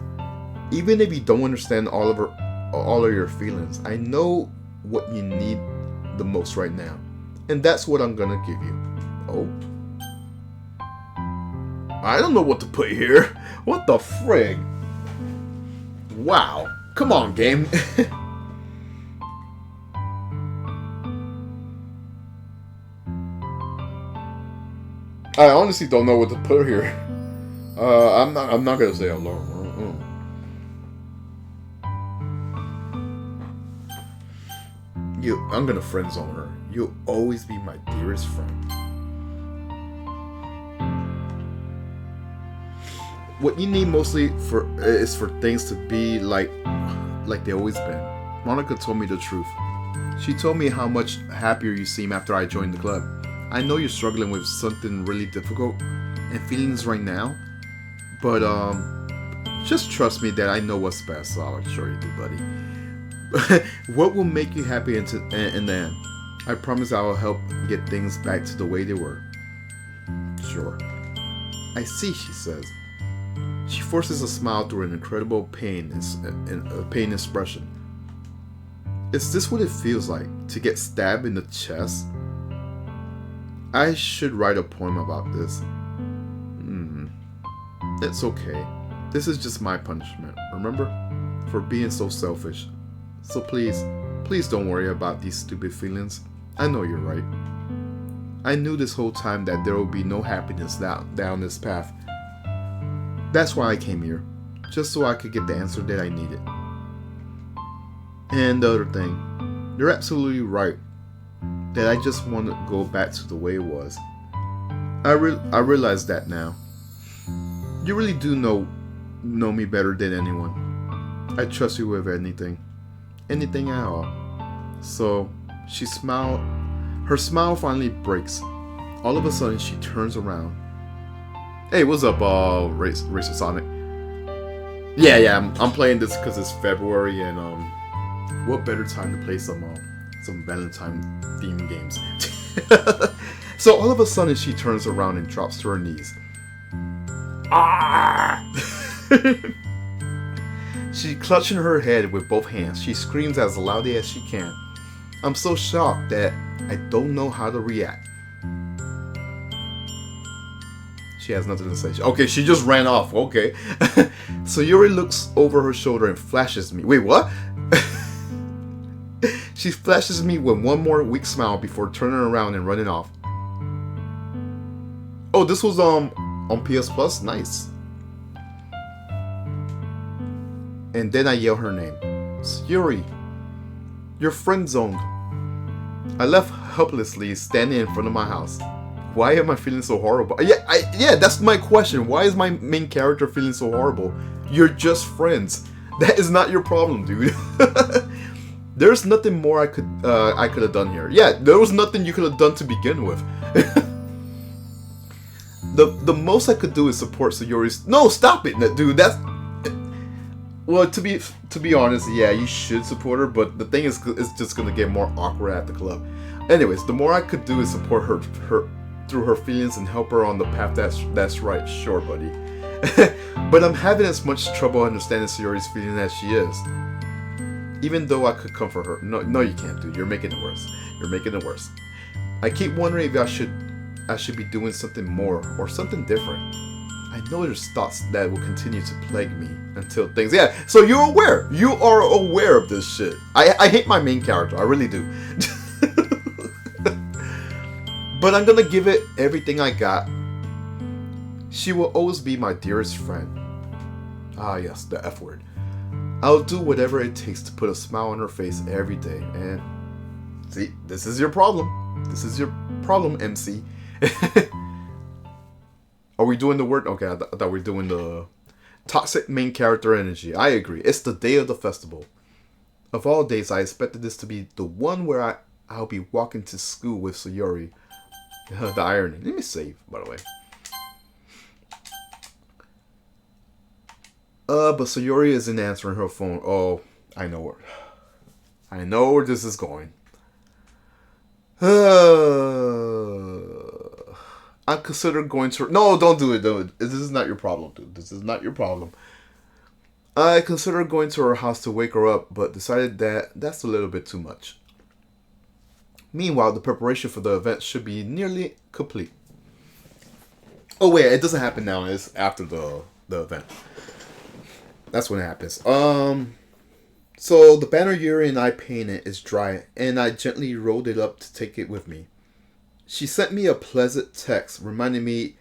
Even if you don't understand all of your feelings, I know what you need the most right now. And that's what I'm gonna give you. Oh? I don't know what to put here. What the frig? Wow. Come on, game. I honestly don't know what to put here. I'm not gonna say alone. I'm gonna friend zone her. You'll always be my dearest friend. What you need mostly is for things to be like they always been. Monica told me the truth. She told me how much happier you seem after I joined the club. I know you're struggling with something really difficult and feelings right now, but just trust me that I know what's best. So I'll sure you do, buddy. What will make you happy in the end? I promise I will help get things back to the way they were. Sure. I see, she says. She forces a smile through an incredible pain expression. Is this what it feels like to get stabbed in the chest? I should write a poem about this. It's okay. This is just my punishment, remember? For being so selfish. So please don't worry about these stupid feelings. I know you're right. I knew this whole time that there would be no happiness down this path. That's why I came here. Just so I could get the answer that I needed. And the other thing, you're absolutely right. That I just want to go back to the way it was. I realize that now. You really do know me better than anyone. I trust you with anything at all. So she smiled. Her smile finally breaks. All of a sudden, she turns around. Hey, what's up, Racer Sonic? Yeah, I'm playing this because it's February, and what better time to play some Valentine themed games? So all of a sudden, she turns around and drops to her knees. Ah! She clutching her head with both hands. She screams as loudly as she can. I'm so shocked that I don't know how to react. She has nothing to say. Okay, she just ran off. Okay. So Yuri looks over her shoulder and flashes me. Wait, what? She flashes me with one more weak smile before turning around and running off. Oh, this was on PS Plus? Nice. And then I yell her name. Yuri, you're friend zoned. I left helplessly standing in front of my house. Why am I feeling so horrible? Yeah, that's my question. Why is my main character feeling so horrible? You're just friends. That is not your problem, dude. There's nothing more I could have done here. Yeah, there was nothing you could have done to begin with. The most I could do is support Sayuri's. No, stop it, dude. That's. Well, to be honest, yeah, you should support her, but the thing is, it's just gonna get more awkward at the club. Anyways, the more I could do is support her through her feelings and help her on the path that's right. Sure, buddy. But I'm having as much trouble understanding Sayuri's feeling as she is. Even though I could comfort her. No, you can't, dude. You're making it worse. You're making it worse. I keep wondering if I should be doing something more or something different. I know there's thoughts that will continue to plague me until things. Yeah, so you're aware. You are aware of this shit. I hate my main character. I really do. But I'm gonna give it everything I got. She will always be my dearest friend. Ah, yes, the F word. I'll do whatever it takes to put a smile on her face every day. And see, this is your problem. This is your problem, MC. Are we doing the word? Okay, I thought we were doing the toxic main character energy. I agree. It's the day of the festival. Of all days, I expected this to be the one where I'll be walking to school with Sayori. The irony. Let me save, by the way. But Sayori isn't answering her phone. Oh, I know where this is going. I consider going to... No, don't do it, dude. This is not your problem, dude. This is not your problem. I considered going to her house to wake her up, but decided that that's a little bit too much. Meanwhile, the preparation for the event should be nearly complete. Oh wait, it doesn't happen now. It's after the event. That's when it happens. So the banner Yuri and I painted is dry, and I gently rolled it up to take it with me. She sent me a pleasant text reminding me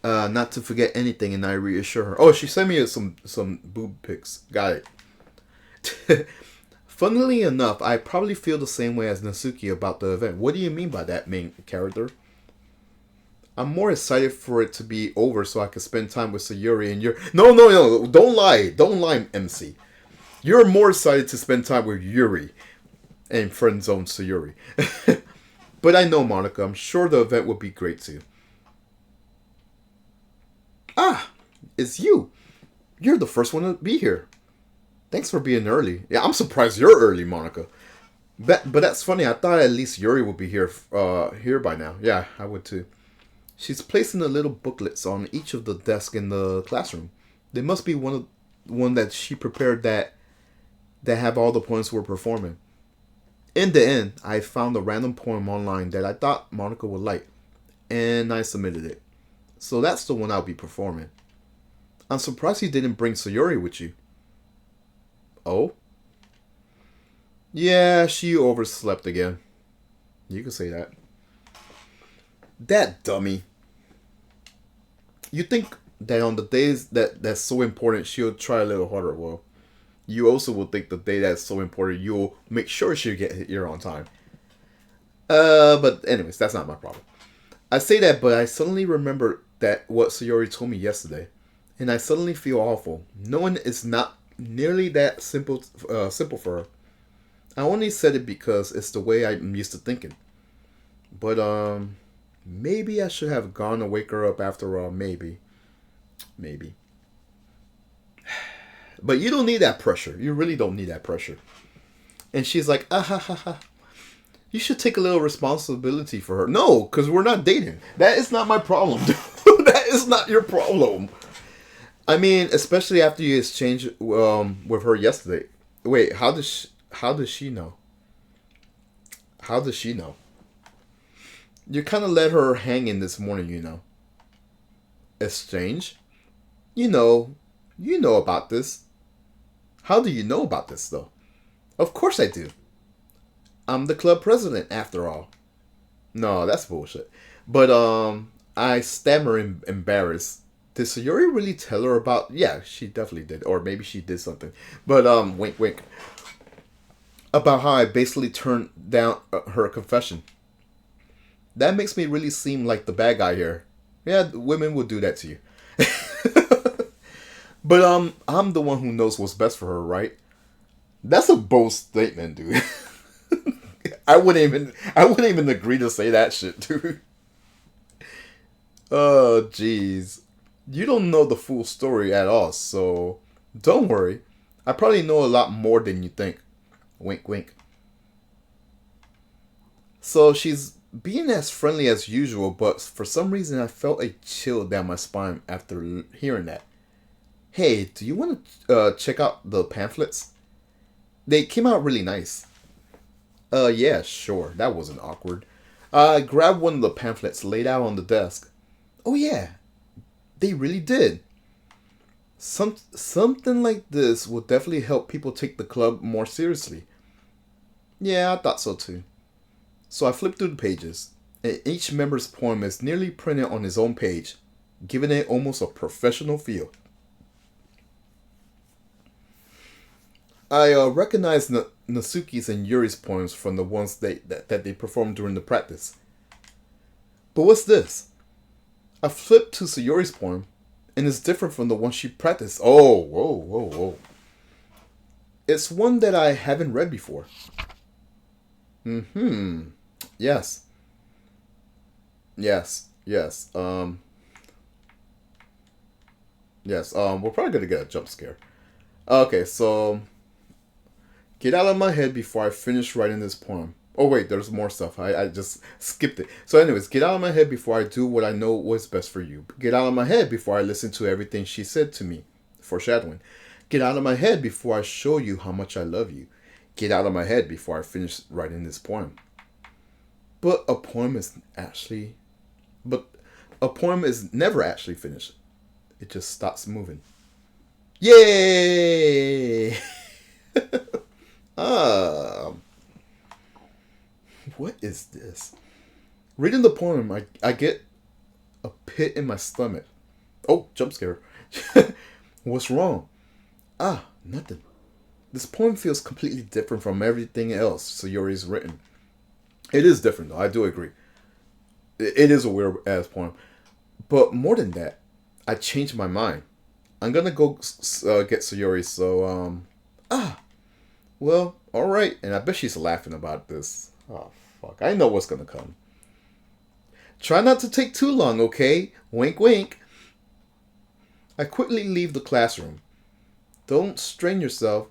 not to forget anything, and I reassure her. Oh, she sent me some boob pics. Got it. Funnily enough, I probably feel the same way as Natsuki about the event. What do you mean by that, main character? I'm more excited for it to be over so I can spend time with Sayuri and Yuri. No, don't lie. Don't lie, MC. You're more excited to spend time with Yuri and friend zone Sayuri. But I know, Monica, I'm sure the event will be great too. Ah, it's you. You're the first one to be here. Thanks for being early. Yeah, I'm surprised you're early, Monica. But that's funny. I thought at least Yuri would be here by now. Yeah, I would too. She's placing the little booklets on each of the desks in the classroom. They must be one that she prepared that have all the poems we're performing. In the end, I found a random poem online that I thought Monica would like, and I submitted it. So that's the one I'll be performing. I'm surprised you didn't bring Sayori with you. Oh? Yeah, she overslept again. You can say that. That dummy. You think that on the days that's so important, she'll try a little harder. Well, you also will think the day that's so important, you'll make sure she'll get here on time. But anyways, that's not my problem. I say that, but I suddenly remember that what Sayori told me yesterday, and I suddenly feel awful, knowing it's not nearly that simple for her. I only said it because it's the way I'm used to thinking. But maybe I should have gone to wake her up after all. Maybe. But you don't need that pressure. You really don't need that pressure. And she's like, ah ha ha ha. You should take a little responsibility for her. No, because we're not dating. That is not my problem. That is not your problem. I mean, especially after you exchanged with her yesterday. Wait, how does she know? How does she know? You kind of let her hang in this morning, you know. Exchange? You know about this. How do you know about this, though? Of course I do. I'm the club president, after all. No, that's bullshit. But, I stammer embarrassed. Did Sayori really tell her about... Yeah, she definitely did. Or maybe she did something. But, wink, wink. About how I basically turned down her confession. That makes me really seem like the bad guy here. Yeah, women will do that to you. But, I'm the one who knows what's best for her, right? That's a bold statement, dude. I wouldn't even agree to say that shit, dude. Oh, jeez. You don't know the full story at all, so don't worry. I probably know a lot more than you think. Wink, wink. So she's being as friendly as usual, but for some reason I felt a chill down my spine after hearing that. Hey, do you want to check out the pamphlets? They came out really nice. Yeah, sure. That wasn't awkward. I grabbed one of the pamphlets laid out on the desk. Oh yeah, they really did. Something like this will definitely help people take the club more seriously. Yeah, I thought so too. So I flipped through the pages, and each member's poem is nearly printed on his own page, giving it almost a professional feel. I recognize Nasuki's and Yuri's poems from the ones that they performed during the practice. But what's this? I flipped to Sayori's poem, and it's different from the one she practiced. Oh, whoa, whoa, whoa. It's one that I haven't read before. Yes. Yes. Yes. Yes. We're probably gonna get a jump scare. Okay, so get out of my head before I finish writing this poem. Oh wait, there's more stuff. I just skipped it. So anyways, get out of my head before I do what I know was best for you. Get out of my head before I listen to everything she said to me. Foreshadowing. Get out of my head before I show you how much I love you. Get out of my head before I finish writing this poem. But a poem is never actually finished. It just stops moving. Yay! What is this? Reading the poem, I get a pit in my stomach. Oh, jump scare. What's wrong? Nothing. This poem feels completely different from everything else Sayori's written. It is different though, I do agree. It is a weird ass poem. But more than that, I changed my mind. I'm gonna go get Sayori, so, well, alright. And I bet she's laughing about this. Oh, fuck. I know what's gonna come. Try not to take too long, okay? Wink, wink. I quickly leave the classroom. Don't strain yourself.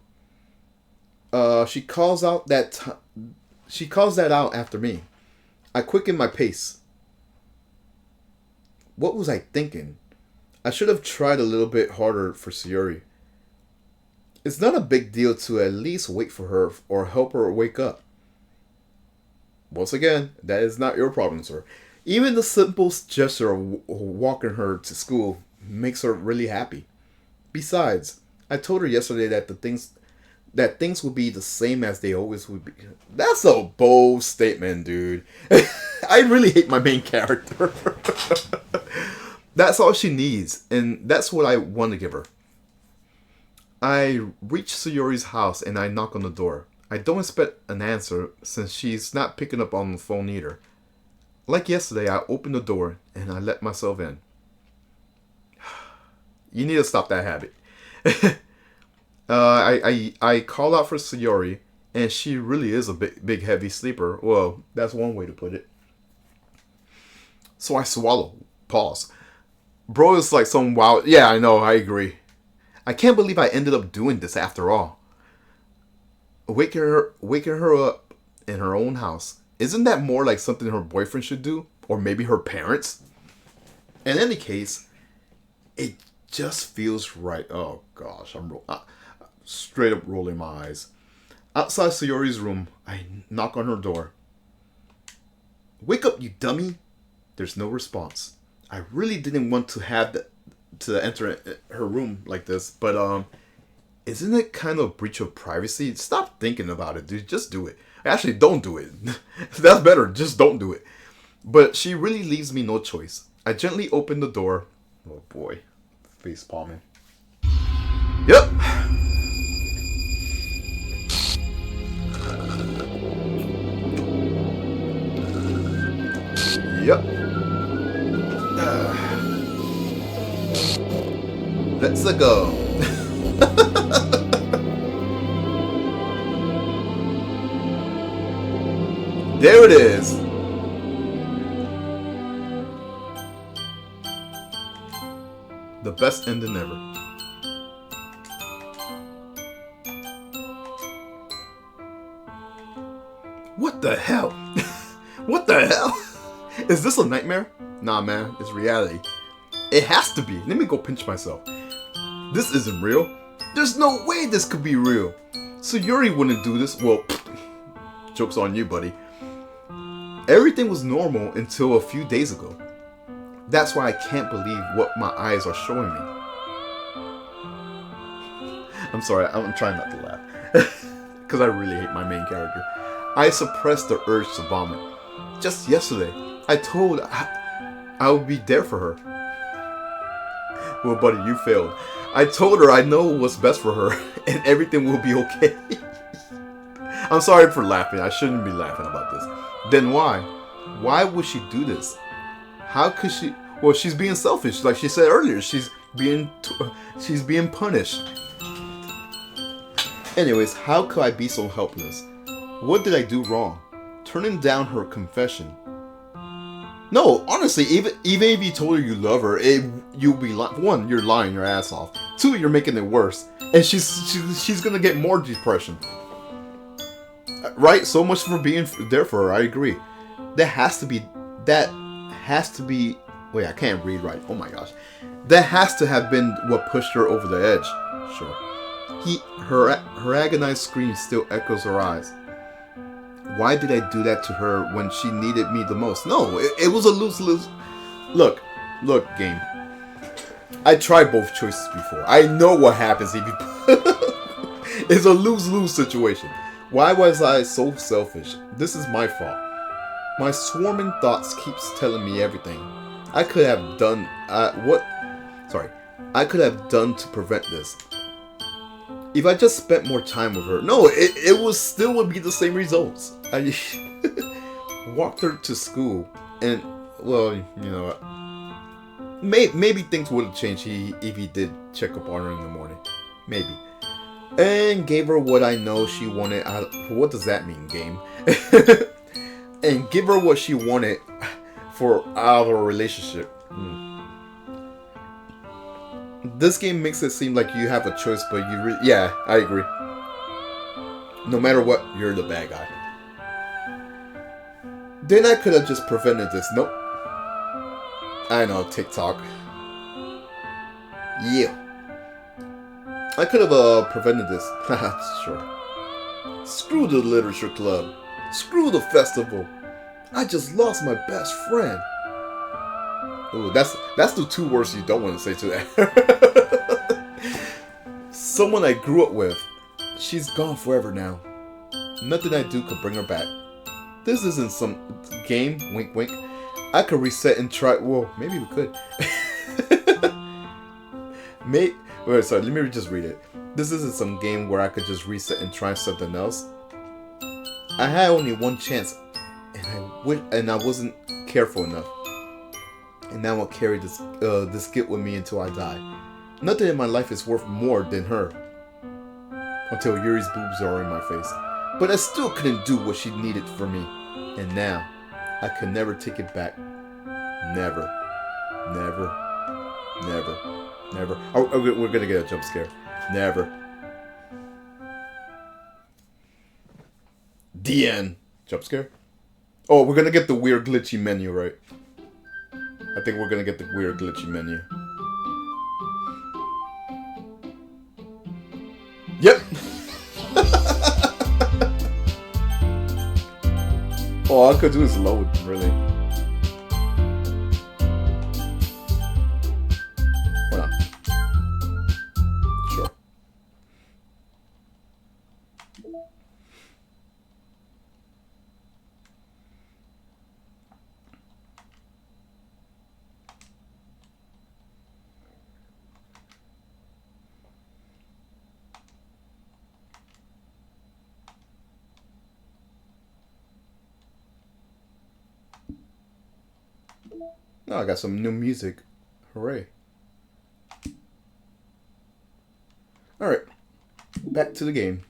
She calls that out after me. I quicken my pace. What was I thinking? I should have tried a little bit harder for Sayori. It's not a big deal to at least wait for her or help her wake up. Once again, that is not your problem, sir. Even the simplest gesture of walking her to school makes her really happy. Besides, I told her yesterday that things would be the same as they always would be. That's a bold statement, dude. I really hate my main character. That's all she needs, and that's what I want to give her. I reach Sayori's house and I knock on the door. I don't expect an answer since she's not picking up on the phone either. Like yesterday, I open the door and I let myself in. You need to stop that habit. I call out for Sayori, and she really is a big heavy sleeper. Well, that's one way to put it. So I swallow. Pause. Bro is like some wild... Yeah, I know, I agree. I can't believe I ended up doing this after all. Waking her up in her own house. Isn't that more like something her boyfriend should do? Or maybe her parents? In any case, it just feels right. Oh gosh, I'm straight up rolling my eyes. Outside Sayori's room, I knock on her door. Wake up, you dummy! There's no response. I really didn't want to enter her room like this, but isn't it kind of a breach of privacy? Stop thinking about it, dude. Just do it. Actually, don't do it. That's better. Just don't do it. But she really leaves me no choice. I gently open the door. Oh boy. Face palming. Yep. Yep. Let's go. There it is. The best ending ever. What the hell? What the hell? Is this a nightmare? Nah, man, it's reality. It has to be. Let me go pinch myself. This isn't real. There's no way this could be real. So Yuri wouldn't do this. Well, joke's on you, buddy. Everything was normal until a few days ago. That's why I can't believe what my eyes are showing me. I'm sorry, I'm trying not to laugh. Because I really hate my main character. I suppressed the urge to vomit. Just yesterday, I told I would be there for her. Well, buddy, you failed. I told her I know what's best for her, and everything will be okay. I'm sorry for laughing. I shouldn't be laughing about this. Then why? Why would she do this? How could she? Well, she's being selfish, like she said earlier. She's being punished. Anyways, how could I be so helpless? What did I do wrong? Turning down her confession. No, honestly, even if you told her you love her, you'll be lying. One, you're lying your ass off. Two, you're making it worse, and she's gonna get more depression. Right? So much for being there for her. I agree. That has to be. Wait, I can't read right. Oh my gosh. That has to have been what pushed her over the edge. Sure. Her agonized scream still echoes her eyes. Why did I do that to her when she needed me the most? No, it was a lose-lose. Look, game. I tried both choices before. I know what happens if you... It's a lose-lose situation. Why was I so selfish? This is my fault. My swarming thoughts keeps telling me everything I could have done. I could have done to prevent this. If I just spent more time with her. No, it would be the same results. I walked her to school, and well, you know what? Maybe things would have changed if he did check up on her in the morning. Maybe. And gave her what I know she wanted. What does that mean, game? And give her what she wanted out of a relationship. This game makes it seem like you have a choice, but yeah, I agree. No matter what, you're the bad guy. Then I could have just prevented this. Nope. I know, TikTok. Yeah. I could have prevented this. Sure. Screw the literature club. Screw the festival. I just lost my best friend. Ooh, that's the two words you don't want to say to that. Someone I grew up with. She's gone forever now. Nothing I do could bring her back. This isn't some game. Wink, wink. I could reset and try. Whoa, maybe we could. Wait, sorry. Let me just read it. This isn't some game where I could just reset and try something else. I had only one chance, and I wasn't careful enough. And now I'll carry this guilt with me until I die. Nothing in my life is worth more than her. Until Yuri's boobs are in my face. But I still couldn't do what she needed for me. And now, I can never take it back. Never. Never. Never. Never. Oh, we're gonna get a jump scare. Never. The end. Jump scare? Oh, we're gonna get the weird glitchy menu, right? I think we're gonna get the weird glitchy menu. Yep. All I could do is load, really. Hold on. Sure. Oh, I got some new music. Hooray. Alright. Back to the game.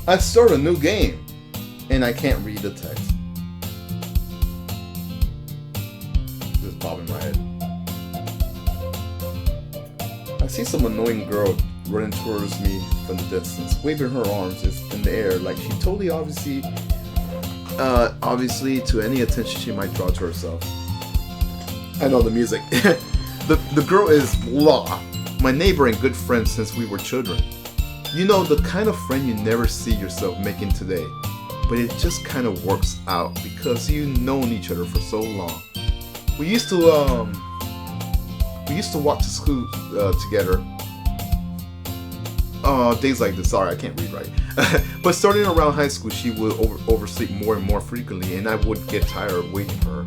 I start a new game, and I can't read the text. Just popping my head. I see some annoying girl running towards me from the distance, waving her arms in the air like she totally obviously to any attention she might draw to herself. I know the music. The girl is Law, my neighbor and good friend since we were children. You know, the kind of friend you never see yourself making today, but it just kind of works out because you've known each other for so long. We used to walk to school together days like this. Sorry, I can't read right. But starting around high school, she would oversleep more and more frequently, and I would get tired of waiting for her.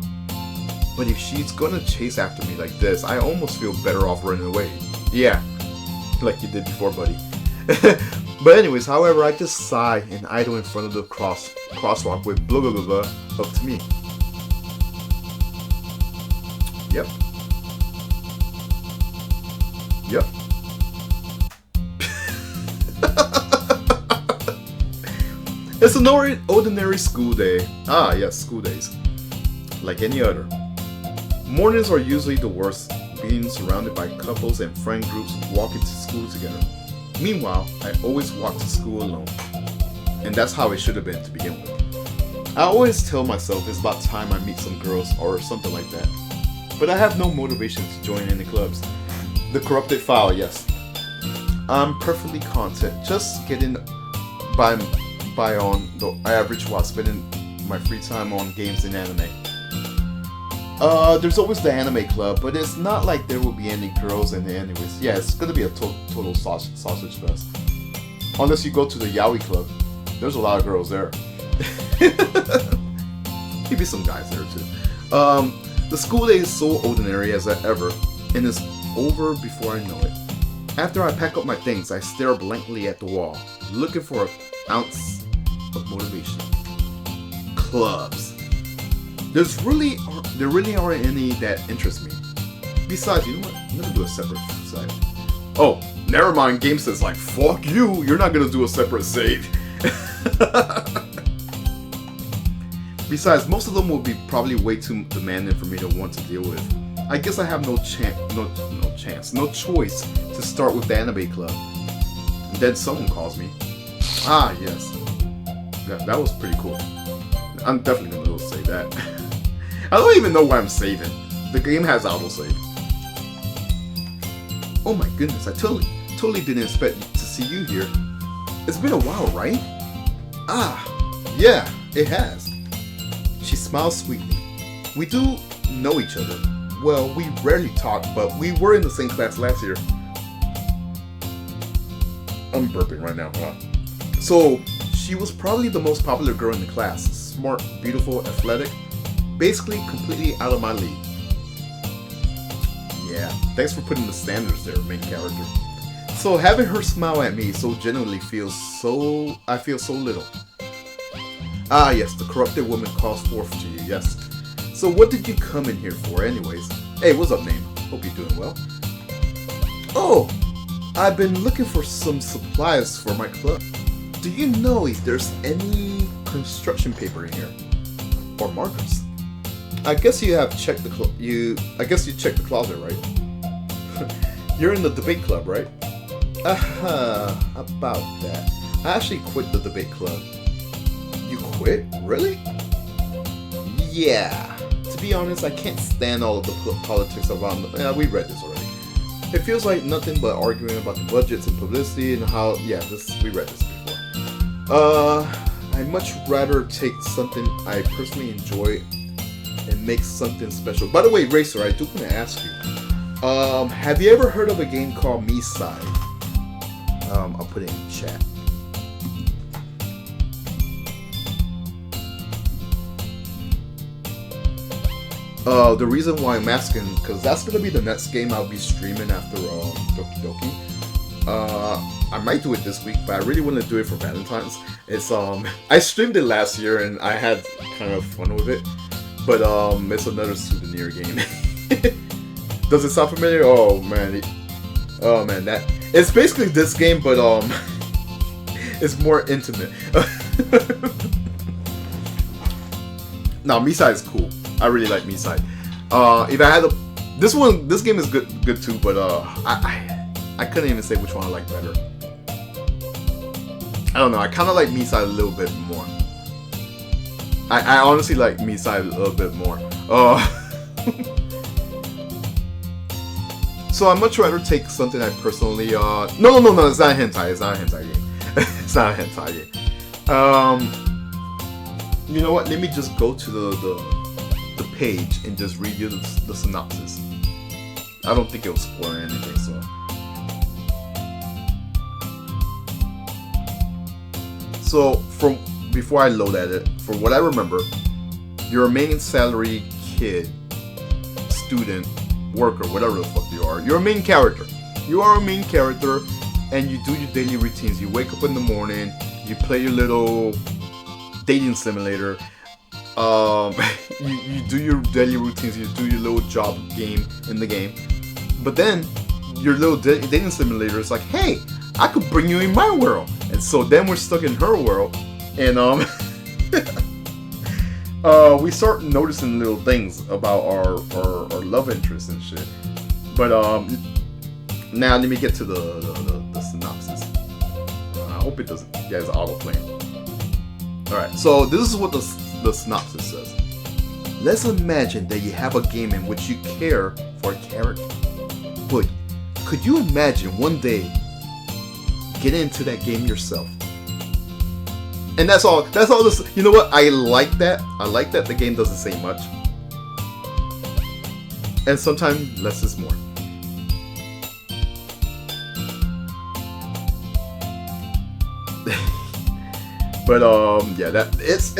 But if she's gonna chase after me like this, I almost feel better off running away. Yeah, like you did before, buddy. But anyways, however, I just sigh and idle in front of the crosswalk with blah blah blah blah up to me. Yep. Yep. It's an ordinary school day. Ah, yes, school days. Like any other. Mornings are usually the worst, being surrounded by couples and friend groups walking to school together. Meanwhile, I always walk to school alone. And that's how it should have been to begin with. I always tell myself it's about time I meet some girls or something like that. But I have no motivation to join any clubs. The corrupted file, yes. I'm perfectly content, just getting by on the average while spending my free time on games and anime. There's always the anime club, but it's not like there will be any girls in it anyways. Yeah, it's gonna be a total sausage fest. Unless you go to the yaoi club. There's a lot of girls there. Maybe some guys there too. The school day is so ordinary as ever, and it's over before I know it. After I pack up my things, I stare blankly at the wall, looking for an ounce of motivation. Clubs. There really aren't any that interest me. Besides, you know what? I'm gonna do a separate site. Oh, never mind. Game says like, fuck you. You're not gonna do a separate save. Besides, most of them will be probably way too demanding for me to want to deal with. I guess I have no choice to start with the anime club. And then someone calls me. Ah, yes. That was pretty cool. I'm definitely gonna go save that. I don't even know why I'm saving. The game has autosave. Oh my goodness, I totally didn't expect to see you here. It's been a while, right? Ah, yeah, it has. She smiles sweetly. We do know each other. Well, we rarely talk, but we were in the same class last year. I'm burping right now, huh? So, she was probably the most popular girl in the class. Smart, beautiful, athletic. Basically, completely out of my league. Yeah, thanks for putting the standards there, main character. So, having her smile at me so genuinely I feel so little. Ah, yes, the corrupted woman calls forth to you, yes. So what did you come in here for anyways? Hey, what's up, name? Hope you're doing well. Oh, I've been looking for some supplies for my club. Do you know if there's any construction paper in here? Or markers? I guess you have checked I guess you checked the closet, right? You're in the debate club, right? About that. I actually quit the debate club. You quit? Really? Yeah. To be honest, I can't stand all of the politics around we read this already. It feels like nothing but arguing about the budgets and publicity and how we read this before. I'd much rather take something I personally enjoy and make something special. By the way, Racer, I do want to ask you. Have you ever heard of a game called Misai? I'll put it in chat. The reason why I'm asking, because that's gonna be the next game I'll be streaming after Doki. I might do it this week, but I really want to do it for Valentine's. It's I streamed it last year and I had kind of fun with it, but it's another souvenir game. Does it sound familiar? Oh man, that it's basically this game, but it's more intimate. No, Misai is cool. I really like Misai. If I had this game is good too, but I couldn't even say which one I like better. I don't know. I kind of like Misai a little bit more. I honestly like Misai a little bit more. So I'd much rather take something I personally no, it's not a hentai. It's not a hentai game. It's not a hentai game. You know what? Let me just go to the page and just read you the synopsis. I don't think it will spoil anything, so. So from before I load at it, from what I remember, you're a main salary kid, student, worker, whatever the fuck you are. You're a main character. You are a main character, and you do your daily routines. You wake up in the morning, you play your little dating simulator. You do your daily routines. You do your little job game in the game. But then your little dating simulator is like, hey, I could bring you in my world. And so then we're stuck in her world, and we start noticing little things about our love interests and shit. But now let me get to the synopsis. I hope it doesn't. Yeah, it's auto-playing. Alright, so this is what the synopsis says. Let's imagine that you have a game in which you care for a character. But could you imagine one day getting into that game yourself? And that's all this. You know what? I like that. I like that the game doesn't say much. And sometimes less is more. But yeah, that it's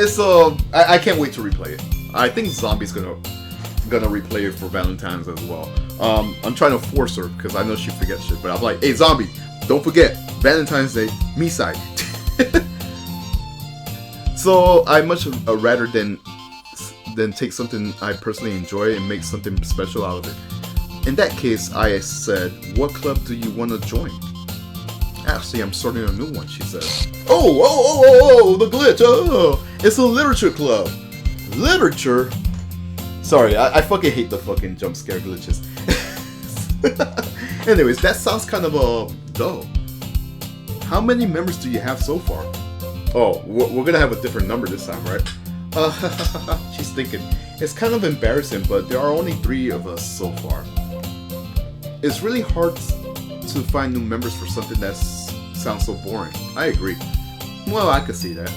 I can't wait to replay it. I think Zombie's gonna replay it for Valentine's as well. I'm trying to force her because I know she forgets shit. But I'm like, hey Zombie, don't forget Valentine's Day, me side. So I much rather than take something I personally enjoy and make something special out of it. In that case, I said, what club do you want to join? Actually, I'm starting a new one, she said. Oh, the glitch. Oh, it's a literature club. Literature? Sorry, I fucking hate the fucking jump scare glitches. Anyways, that sounds kind of dull. How many members do you have so far? Oh, we're gonna have a different number this time, right? She's thinking. It's kind of embarrassing, but there are only 3 of us so far. It's really hard to find new members for something that sounds so boring. I agree. Well, I could see that.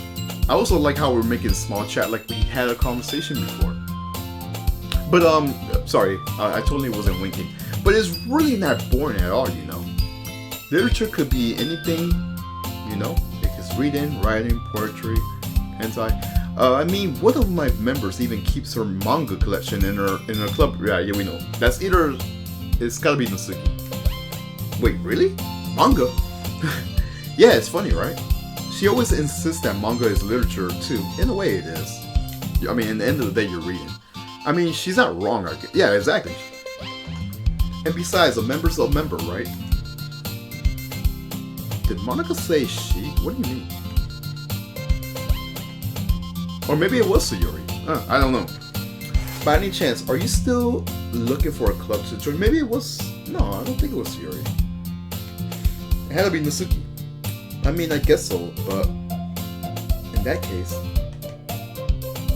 I also like how we're making a small chat like we had a conversation before. But, sorry, I totally wasn't winking. But it's really not boring at all, you know. Literature could be anything, you know. It's reading, writing, poetry, hentai. I mean, one of my members even keeps her manga collection in her club. Yeah, we know. That's either... It's gotta be Natsuki. Wait, really? Manga? Yeah, it's funny, right? She always insists that manga is literature, too. In a way, it is. I mean, in the end of the day, you're reading. I mean, she's not wrong. Yeah, exactly. And besides, a member's a member, right? Did Monica say she? What do you mean? Or maybe it was Sayuri. I don't know. By any chance, are you still looking for a club to join? Maybe it was... No, I don't think it was Sayuri. It had to be Natsuki. I mean, I guess so, but... In that case...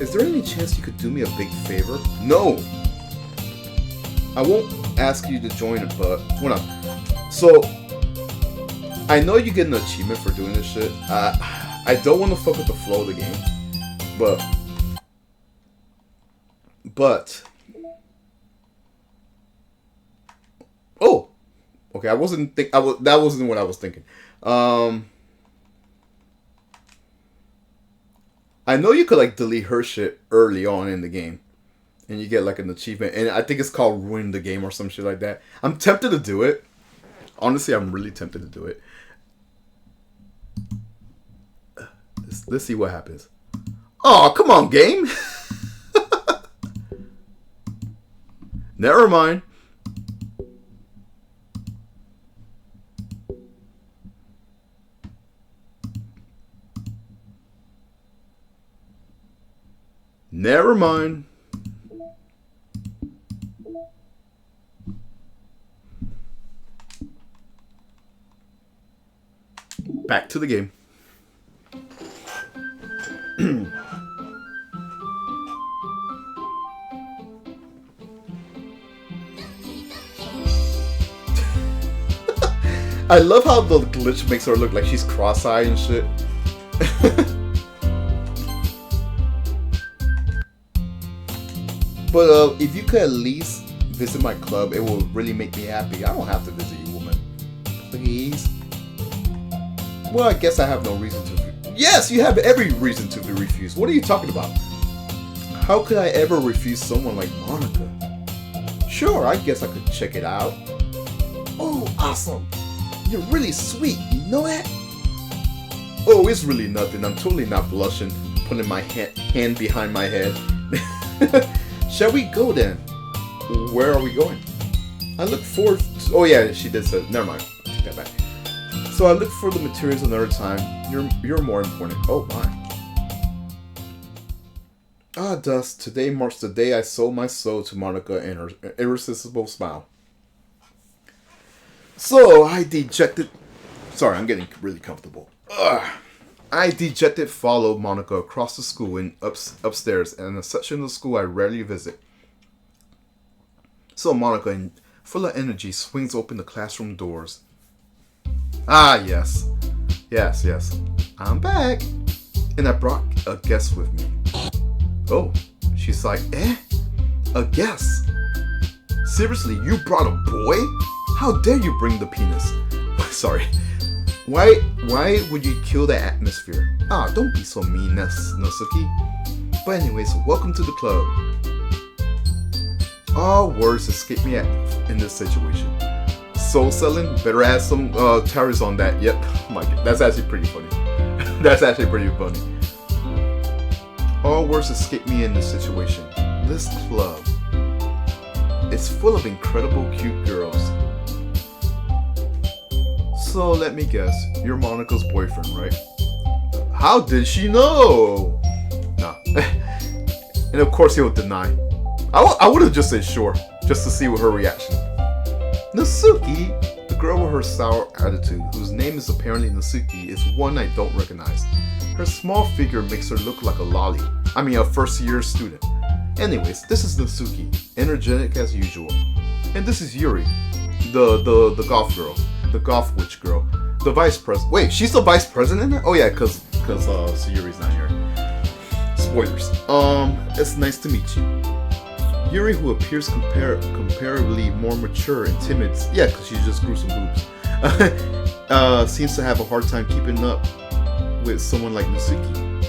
Is there any chance you could do me a big favor? No! I won't ask you to join it, but... Hold on. So... I know you get an achievement for doing this shit. I don't want to fuck with the flow of the game. But... Oh! Okay, I wasn't that wasn't what I was thinking. I know you could like delete her shit early on in the game. And you get like an achievement. And I think it's called Ruin the Game or some shit like that. I'm tempted to do it. Honestly, I'm really tempted to do it. Let's see what happens. Oh, come on, game. Never mind. Never mind. Back to the game. I love how the glitch makes her look like she's cross-eyed and shit. But if you could at least visit my club, it will really make me happy. I don't have to visit you, woman. Please. Well, I guess I have no reason to. Yes, you have every reason to be refused. What are you talking about? How could I ever refuse someone like Monica? Sure, I guess I could check it out. Oh, awesome. You're really sweet, you know that? Oh, it's really nothing. I'm totally not blushing, putting my hand behind my head. Shall we go then? Where are we going? I look forward to... Oh yeah, she did say... Never mind. Take that back. So I look for the materials another time. You're more important. Oh my. Ah, thus, today marks the day I sold my soul to Monica and her irresistible smile. So, I dejected... Sorry, I'm getting really comfortable. Ugh. I dejected followed Monica across the school and upstairs and a section of the school I rarely visit. So Monica, full of energy, swings open the classroom doors. Ah, yes. Yes. I'm back. And I brought a guest with me. Oh, she's like, eh? A guest? Seriously, you brought a boy? How dare you bring the penis? Sorry. Why would you kill the atmosphere? Ah, don't be so mean, Natsuki. But anyways, welcome to the club. All words escape me in this situation. Soul selling? Better add some tariffs on that. Yep. Oh my God, that's actually pretty funny. That's actually pretty funny. All words escape me in this situation. This club is full of incredible cute girls. So let me guess, you're Monica's boyfriend, right? How did she know? Nah. And of course he'll deny. I would have just said sure, just to see what her reaction. Natsuki, the girl with her sour attitude, whose name is apparently Natsuki, is one I don't recognize. Her small figure makes her look like a first-year student. Anyways, this is Natsuki, energetic as usual. And this is Yuri, the golf girl, the golf witch girl, the vice president. Wait, she's the vice president? Oh yeah, cause Yuri's not here. Spoilers. It's nice to meet you. Yuri, who appears comparatively more mature and timid, yeah, because she just grew some boobs, seems to have a hard time keeping up with someone like Natsuki.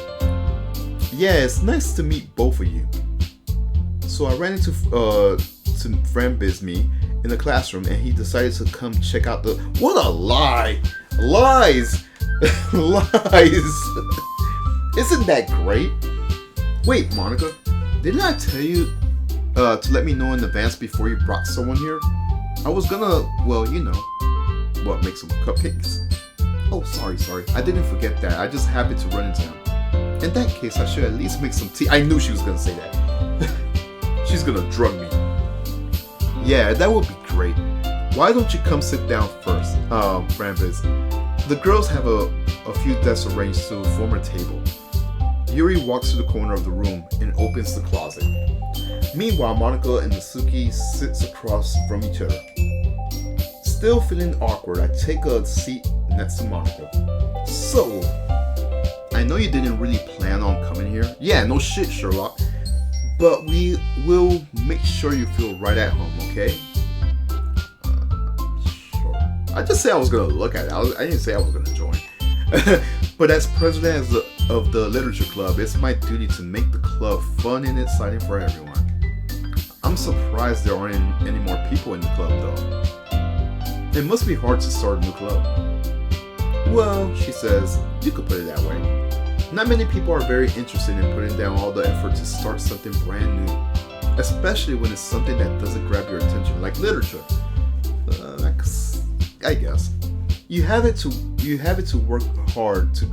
Yeah, it's nice to meet both of you. So I ran into friend Bisme in the classroom, and he decided to come check out the... What a lie! Lies! Lies! Isn't that great? Wait, Monica, didn't I tell you to let me know in advance before you brought someone here? I was gonna, make some cupcakes. Oh, sorry. I didn't forget that. I just happened to run into him. In that case, I should at least make some tea. I knew she was gonna say that. She's gonna drug me. Yeah, that would be great. Why don't you come sit down first, Franvis? The girls have a few desks arranged to form a table. Yuri walks to the corner of the room and opens the closet. Meanwhile, Monica and Natsuki sits across from each other. Still feeling awkward, I take a seat next to Monica. So, I know you didn't really plan on coming here. Yeah, no shit, Sherlock. But we will make sure you feel right at home, okay? Sure. I just said I was gonna look at it. I didn't say I was gonna join. But as president of the literature club, it's my duty to make the club fun and exciting for everyone. I'm surprised there aren't any more people in the club though. It must be hard to start a new club. Well, she says, you could put it that way. Not many people are very interested in putting down all the effort to start something brand new, especially when it's something that doesn't grab your attention, like literature. I guess you have it to work hard to.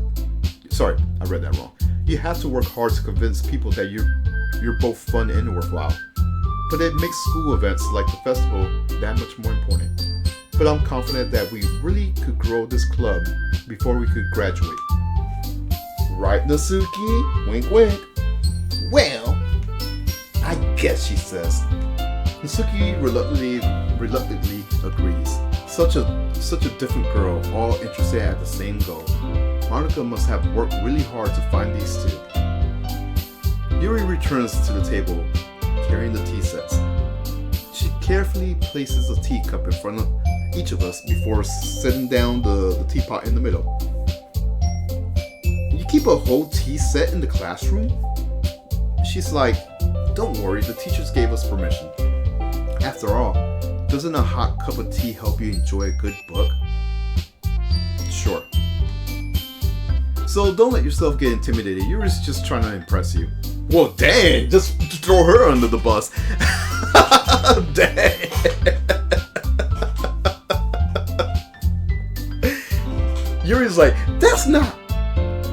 Sorry, I read that wrong. You have to work hard to convince people that you're both fun and worthwhile. But it makes school events like the festival that much more important. But I'm confident that we really could grow this club before we could graduate. Right, Natsuki? Wink, wink. Well, I guess, she says. Natsuki reluctantly agrees. Such a different girl, all interested at the same goal. Monica must have worked really hard to find these two. Yuri returns to the table, carrying the tea sets. She carefully places a teacup in front of each of us before setting down the teapot in the middle. You keep a whole tea set in the classroom? She's like, don't worry, the teachers gave us permission. After all, doesn't a hot cup of tea help you enjoy a good book? Sure. So don't let yourself get intimidated. Yuri's just trying to impress you. Well, dang! Just throw her under the bus. Dang! Yuri's like, that's not...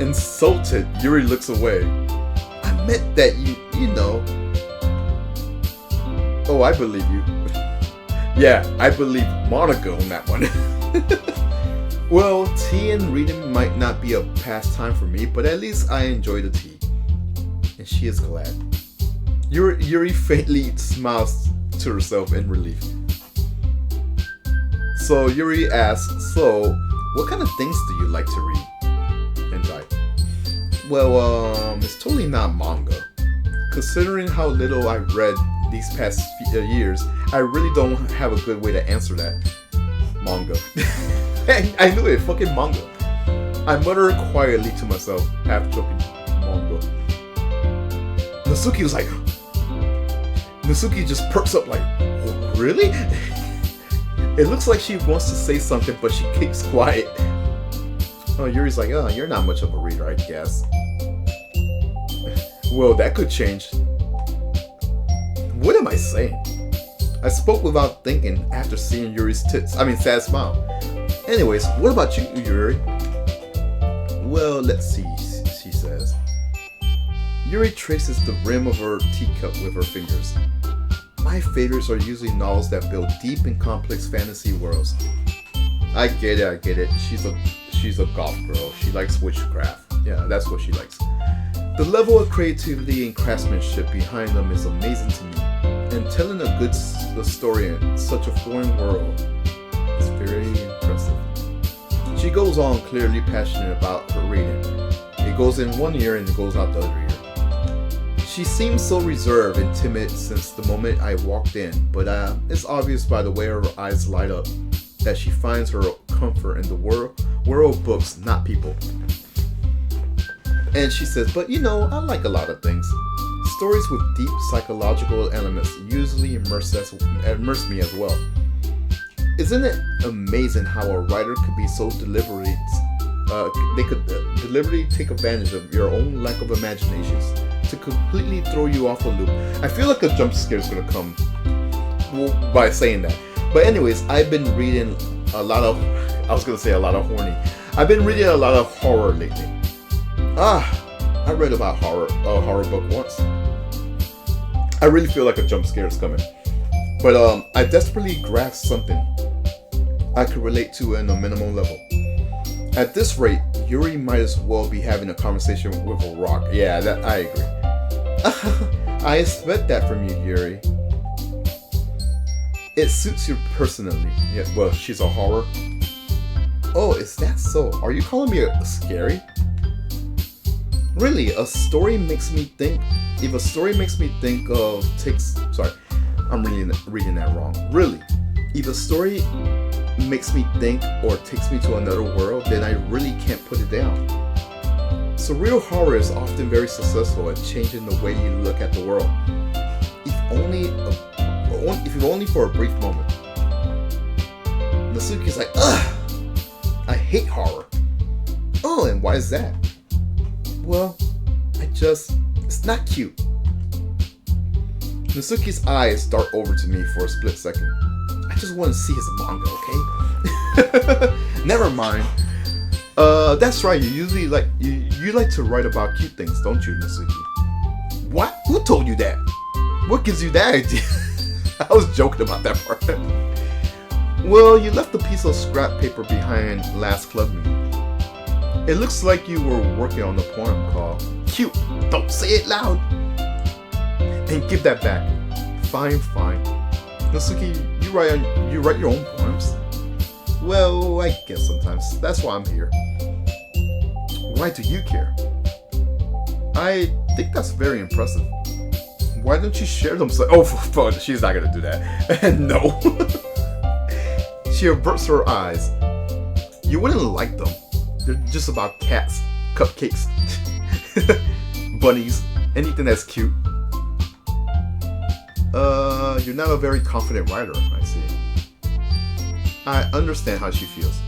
Insulted, Yuri looks away. I meant that you know... Oh, I believe you. Yeah, I believe Monica on that one. Well, tea and reading might not be a pastime for me, but at least I enjoy the tea. And she is glad. Yuri faintly smiles to herself in relief. So Yuri asks, so, what kind of things do you like to read? And I, well, it's totally not manga. Considering how little I read these past few years, I really don't have a good way to answer that. Manga. I knew it, fucking manga. I mutter quietly to myself, half joking, manga. Nasuki was like, Nasuki just perks up like, oh, really? It looks like she wants to say something, but she keeps quiet. Oh, Yuri's like, oh, you're not much of a reader, I guess. Well, that could change. What am I saying? I spoke without thinking after seeing Yuri's sad smile. Anyways, what about you, Yuri? Well, let's see, she says. Yuri traces the rim of her teacup with her fingers. My favorites are usually novels that build deep and complex fantasy worlds. I get it. She's a goth girl. She likes witchcraft. Yeah, that's what she likes. The level of creativity and craftsmanship behind them is amazing to me. And telling a good story in such a foreign world is very impressive. She goes on, clearly passionate about her reading. It goes in one ear and it goes out the other ear. She seems so reserved and timid since the moment I walked in, but it's obvious by the way her eyes light up that she finds her comfort in the world of books, not people. And she says, but you know, I like a lot of things. Stories with deep psychological elements usually immerse me as well. Isn't it amazing how a writer could be so deliberate? They could deliberately take advantage of your own lack of imaginations to completely throw you off a loop. I feel like a jump scare is gonna come by saying that. But anyways, I've been reading a lot of horny. I've been reading a lot of horror lately. I read about a horror book once. I really feel like a jump scare is coming. But I desperately grasped something I could relate to on a minimal level. At this rate, Yuri might as well be having a conversation with a rock. Yeah, that I agree. I expect that from you, Yuri. It suits you personally. Yeah, well, she's a horror. Oh, is that so? Are you calling me scary? Really, a story makes me think. If a story makes me think of I'm reading that wrong. Really, if a story makes me think or takes me to another world, then I really can't put it down. Surreal horror is often very successful at changing the way you look at the world, if only for a brief moment. Nasuki's like, ugh, I hate horror. Oh, and why is that? Well, it's not cute. Nasuki's eyes dart over to me for a split second. I just want to see his manga, okay? Never mind. That's right, you usually you like to write about cute things, don't you, Nasuki? What? Who told you that? What gives you that idea? I was joking about that part. Well, you left a piece of scrap paper behind last club meeting. It looks like you were working on a poem called Cute. Don't say it loud. And give that back. Fine. Nasuki, you write your own poems? Well, I guess sometimes. That's why I'm here. Why do you care? I think that's very impressive. Why don't you share them? Oh, she's not gonna do that. No. She averts her eyes. You wouldn't like them. They're just about cats. cupcakes, bunnies, anything that's cute. You're not a very confident writer, I see. I understand how she feels.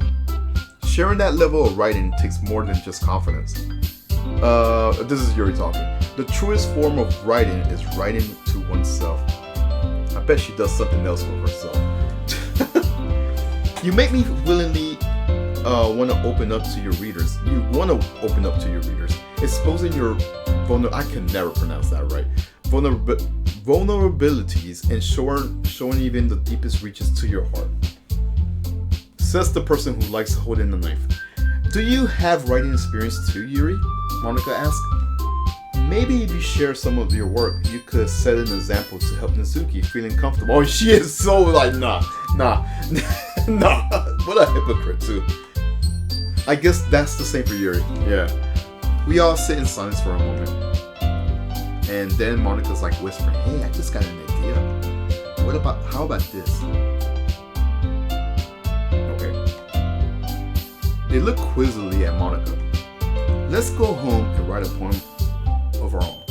Sharing that level of writing takes more than just confidence. This is Yuri talking. The truest form of writing is writing to oneself. I bet she does something else for herself. You make me willingly want to open up to your readers. You want to open up to your readers. Exposing your I can never pronounce that right. Vulnerabilities and showing even the deepest reaches to your heart. Says the person who likes holding the knife. Do you have writing experience too, Yuri? Monica asked. Maybe if you share some of your work, you could set an example to help Nezuki feeling comfortable. Oh, she is so like, nah. What a hypocrite too. I guess that's the same for Yuri. Yeah. We all sit in silence for a moment. And then Monica's like whispering, hey, I just got an idea. How about this? Okay. They look quizzically at Monica. Let's go home and write a poem of our own.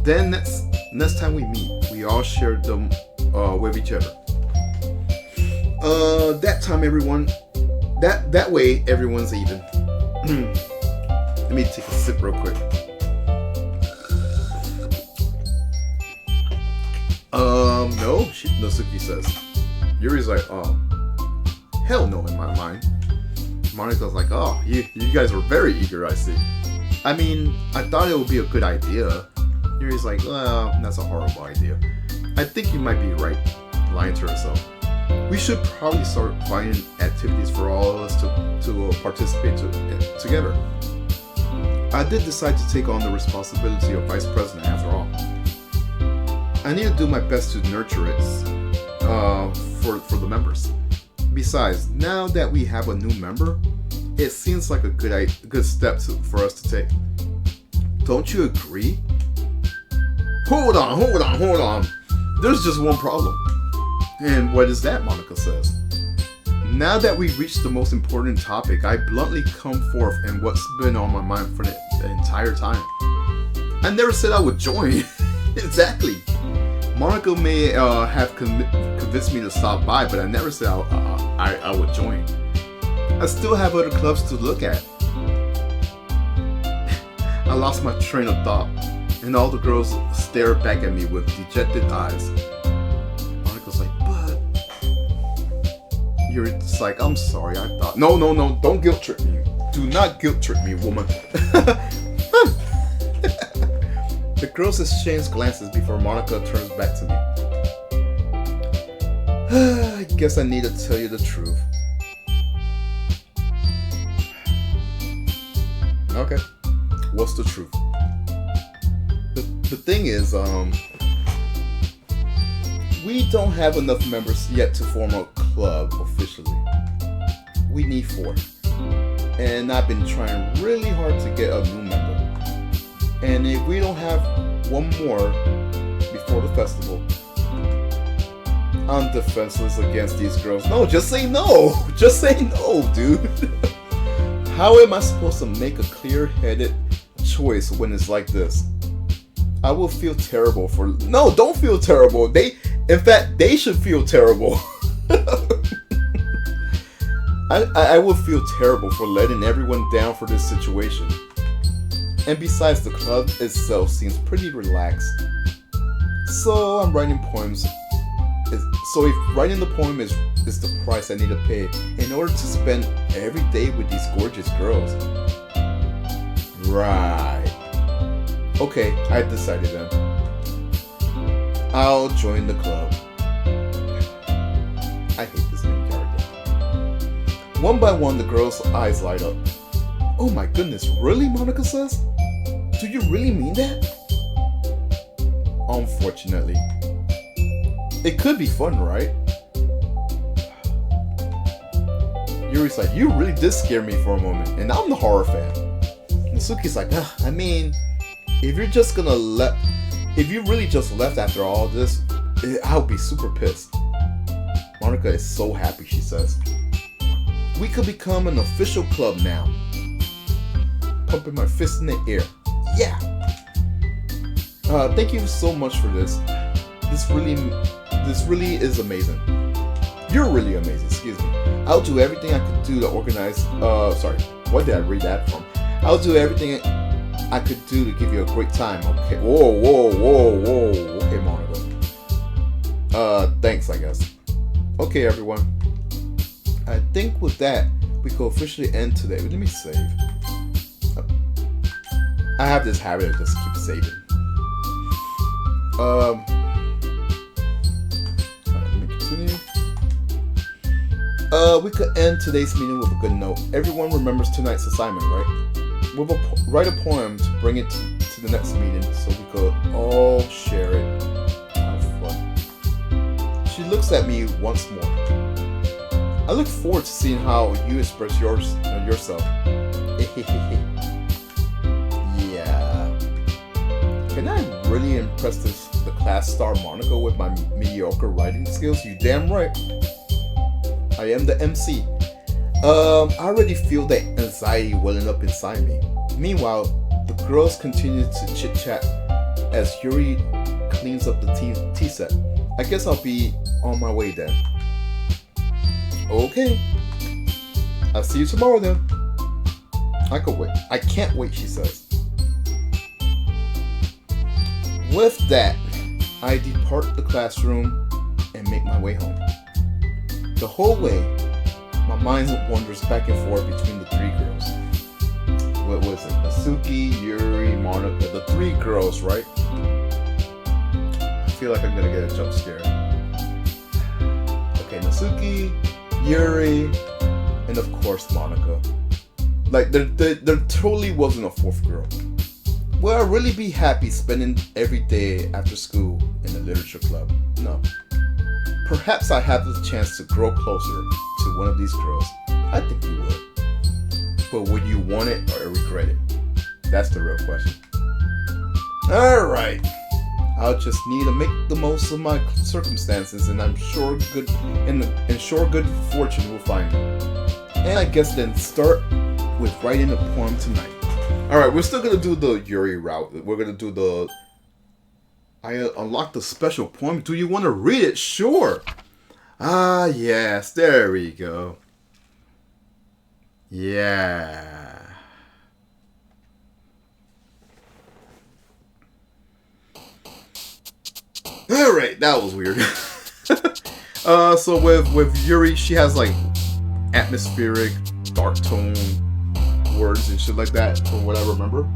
Then next time we meet, we all share them with each other. That time everyone, that way everyone's even. Let me take a sip real quick. No, Nosuke says. Yuri's like, oh, hell no in my mind. Monika's like, oh, you guys are very eager, I see. I mean, I thought it would be a good idea. Yuri's like, well, that's a horrible idea. I think you might be right, lying to herself. We should probably start finding activities for all of us to participate together. I did decide to take on the responsibility of vice president after all. I need to do my best to nurture it for the members. Besides, now that we have a new member, it seems like a good step for us to take. Don't you agree? Hold on. There's just one problem. And what is that, Monica says. Now that we've reached the most important topic, I bluntly come forth and what's been on my mind for the entire time. I never said I would join. Exactly. Monica may have convinced me to stop by, but I never said I would join. I still have other clubs to look at. I lost my train of thought, and all the girls stared back at me with dejected eyes. Monica's like, but... You're just like, I'm sorry, I thought... No, don't guilt trip me. Do not guilt trip me, woman. The girls exchange glances before Monica turns back to me. I guess I need to tell you the truth. Okay. What's the truth? The thing is, we don't have enough members yet to form a club officially. We need 4. And I've been trying really hard to get a new member. And if we don't have one more before the festival, I'm defenseless against these girls. No, just say no. Just say no, dude. How am I supposed to make a clear-headed choice when it's like this? I will feel terrible for... No, don't feel terrible. In fact, they should feel terrible. I will feel terrible for letting everyone down for this situation. And besides, the club itself seems pretty relaxed. So I'm writing poems. So if writing the poem is the price I need to pay in order to spend every day with these gorgeous girls. Right. Okay, I decided then. I'll join the club. I hate this main character. One by one, the girls' eyes light up. Oh my goodness, really? Monica says. Do you really mean that? Unfortunately. It could be fun, right? Yuri's like, you really did scare me for a moment, and I'm the horror fan. Natsuki's like, I mean, if you really just left after all this, I'll be super pissed. Monica is so happy, she says. We could become an official club now. pumping my fist in the air. Yeah. Thank you so much for this. This really is amazing. You're really amazing. Excuse me. I'll do everything I could do to organize. Sorry. What did I read that from? I'll do everything I could do to give you a great time. Okay. Whoa. Okay, Monica. Thanks, I guess. Okay, everyone. I think with that, we could officially end today. Let me save. I have this habit of just keep saving. Alright, let me continue. We could end today's meeting with a good note. Everyone remembers tonight's assignment, right? Write a poem to bring it to the next meeting so we could all share it. Have fun. She looks at me once more. I look forward to seeing how you express yourself. Yeah. Can I really impress the class star Monica with my mediocre writing skills? You damn right. I am the MC. I already feel that anxiety welling up inside me. Meanwhile, the girls continue to chit-chat as Yuri cleans up the tea set. I guess I'll be on my way then. Okay. I'll see you tomorrow then. I could wait. I can't wait, she says. With that, I depart the classroom and make my way home. The whole way, my mind wanders back and forth between the three girls. What was it? Asuki, Yuri, Monica. The three girls, right? I feel like I'm gonna get a jump scare. Okay, Asuki, Yuri, and of course Monica. Like, there totally wasn't a fourth girl. Will I really be happy spending every day after school in the literature club? No. Perhaps I have the chance to grow closer to one of these girls. I think you would. But would you want it or regret it? That's the real question. Alright. I'll just need to make the most of my circumstances, and I'm sure good fortune will find me. And I guess then start with writing a poem tonight. Alright, we're still gonna do the Yuri route. We're gonna do the I unlocked a special poem. Do you want to read it? Sure. Ah, yes. There we go. Yeah. Alright, that was weird. So with Yuri, she has like atmospheric, dark tone words and shit like that, from what I remember.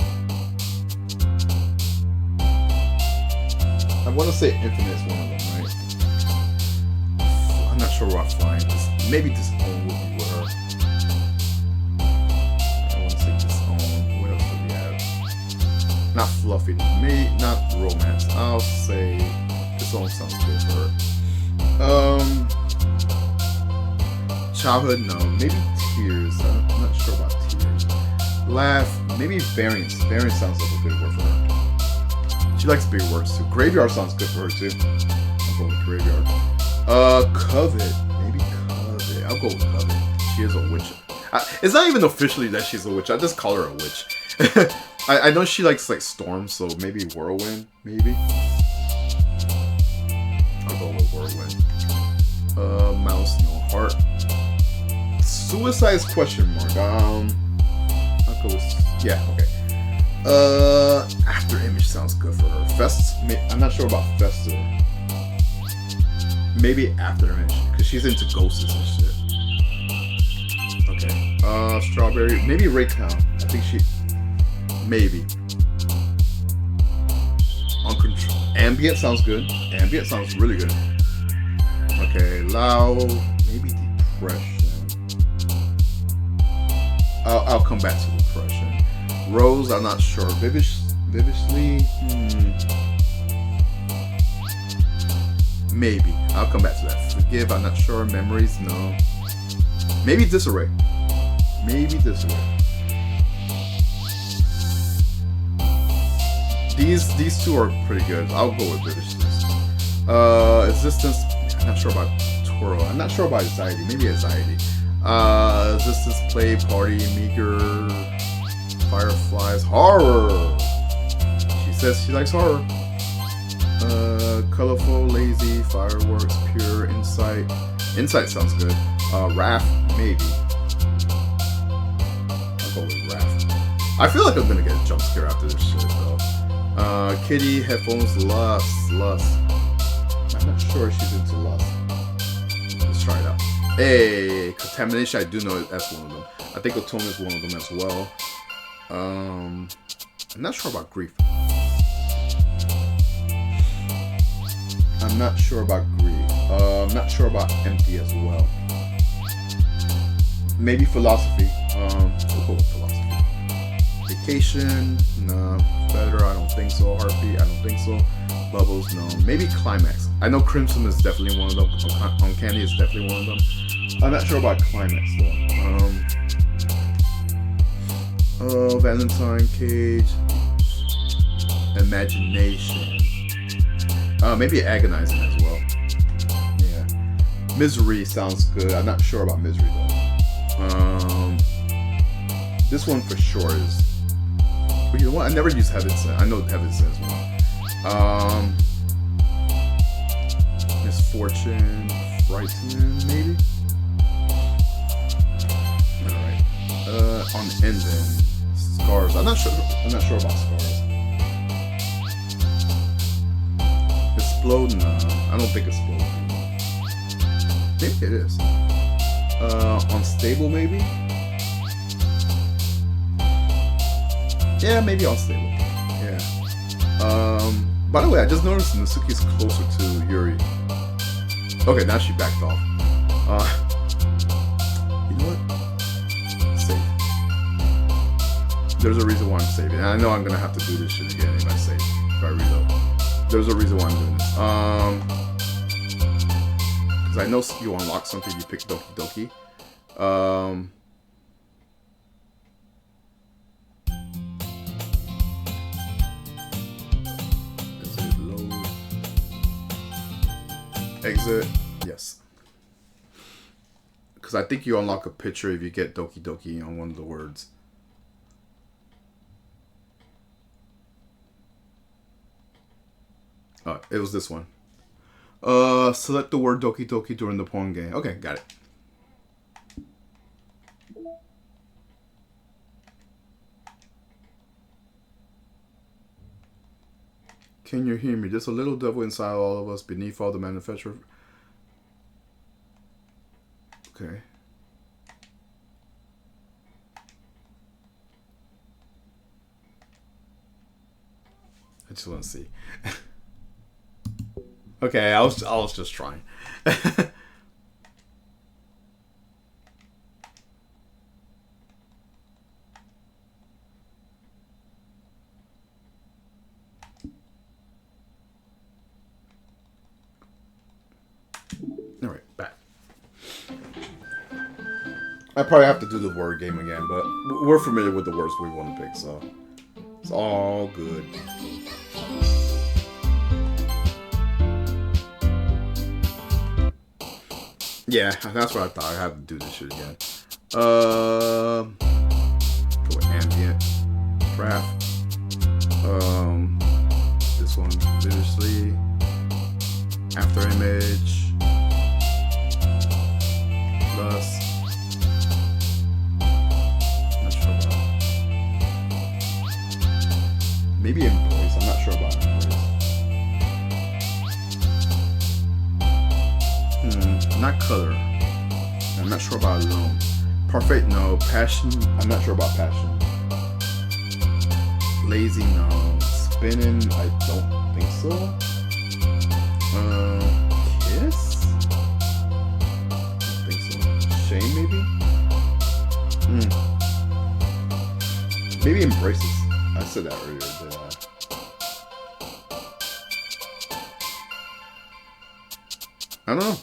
I want to say Infinite is one of them, right? I'm not sure where I find this. Maybe Disown would be where. I want to say Disown. What else do we have? Not Fluffy. Maybe not Romance. I'll say Disown sounds good for her. Childhood, no. Maybe Tears. I'm not sure about Tears. Laugh. Maybe Variance. Variance sounds like a good word for her. She likes big words too. Graveyard sounds good for her too. I'll go with Graveyard. Covet. Maybe Covet. I'll go with Covet. She is a witch. It's not even officially that she's a witch. I just call her a witch. I know she likes like storms, so maybe Whirlwind. Maybe. I'll go with Whirlwind. Mouse, no heart. Suicide's question mark. I'll go with okay. After Image sounds good for her. I'm not sure about Fester. Maybe After Image, because she's into ghosts and shit. Okay. Strawberry. Maybe Raytown. I think she. Maybe. Uncontrolled. Ambient sounds good. Ambient sounds really good. Okay. Loud. Maybe Depression. I'll come back to Depression. Rose, I'm not sure. Vivishly? Maybe. I'll come back to that. Forgive, I'm not sure. Memories, no. Maybe Disarray. Maybe Disarray. These two are pretty good. I'll go with Vivishness. Existence, I'm not sure about Toro. I'm not sure about Anxiety. Maybe Anxiety. Existence, Play, Party, Meager. Fireflies. Horror. She says she likes horror. Colorful, lazy, fireworks, pure, insight. Insight sounds good. Wrath, maybe. I'll go with Wrath. I feel like I'm gonna get a jump scare after this shit, though. Kitty, headphones, lust. I'm not sure if she's into lust. Let's try it out. Hey, contamination, I do know that's one of them. I think Atone is one of them as well. I'm not sure about grief. I'm not sure about grief. I'm not sure about empty as well. Maybe philosophy. We'll go with philosophy. Vacation, no. Better, I don't think so. Heartbeat, I don't think so. Bubbles, no. Maybe climax. I know Crimson is definitely one of them. Uncanny is definitely one of them. I'm not sure about climax though. Valentine, Cage, imagination. Maybe agonizing as well. Yeah. Misery sounds good. I'm not sure about misery though. This one for sure is. But you know what? I never use Heaven Sent. I know Heaven Sent is one. Misfortune, frightening, maybe. All right. On the end then, scars. I'm not sure about scars. Explode? No, I don't think explode. Maybe it is. Unstable, maybe. Yeah, maybe unstable. Yeah. By the way, I just noticed Natsuki's closer to Yuri. Okay, now she backed off. You know what? Save. There's a reason why I'm saving. And I know I'm gonna have to do this shit again if I save. If I reload. There's a reason why I'm doing this. Because I know you unlock something if you pick Doki Doki. Is it load? Exit. Yes. Because I think you unlock a picture if you get Doki Doki on one of the words. It was this one. Select the word Doki Doki during the porn game. Okay, got it. Can you hear me? There's a little devil inside all of us, beneath all the manufacturer. Okay. I just want to see. Okay, I was just trying. All right, back. I probably have to do the word game again, but we're familiar with the words we want to pick, so it's all good. Yeah, that's what I thought. I have to do this shit again. Go with ambient, craft. This one viciously. After image. Plus. Not sure about. Maybe embrace. I'm not sure about embrace. Not color. I'm not sure about alone. Perfect, no. Passion. I'm not sure about passion. Lazy, no. Spinning, I don't think so. Kiss? I don't think so. Shame, maybe? Maybe embraces. I said that earlier, did I? I don't know.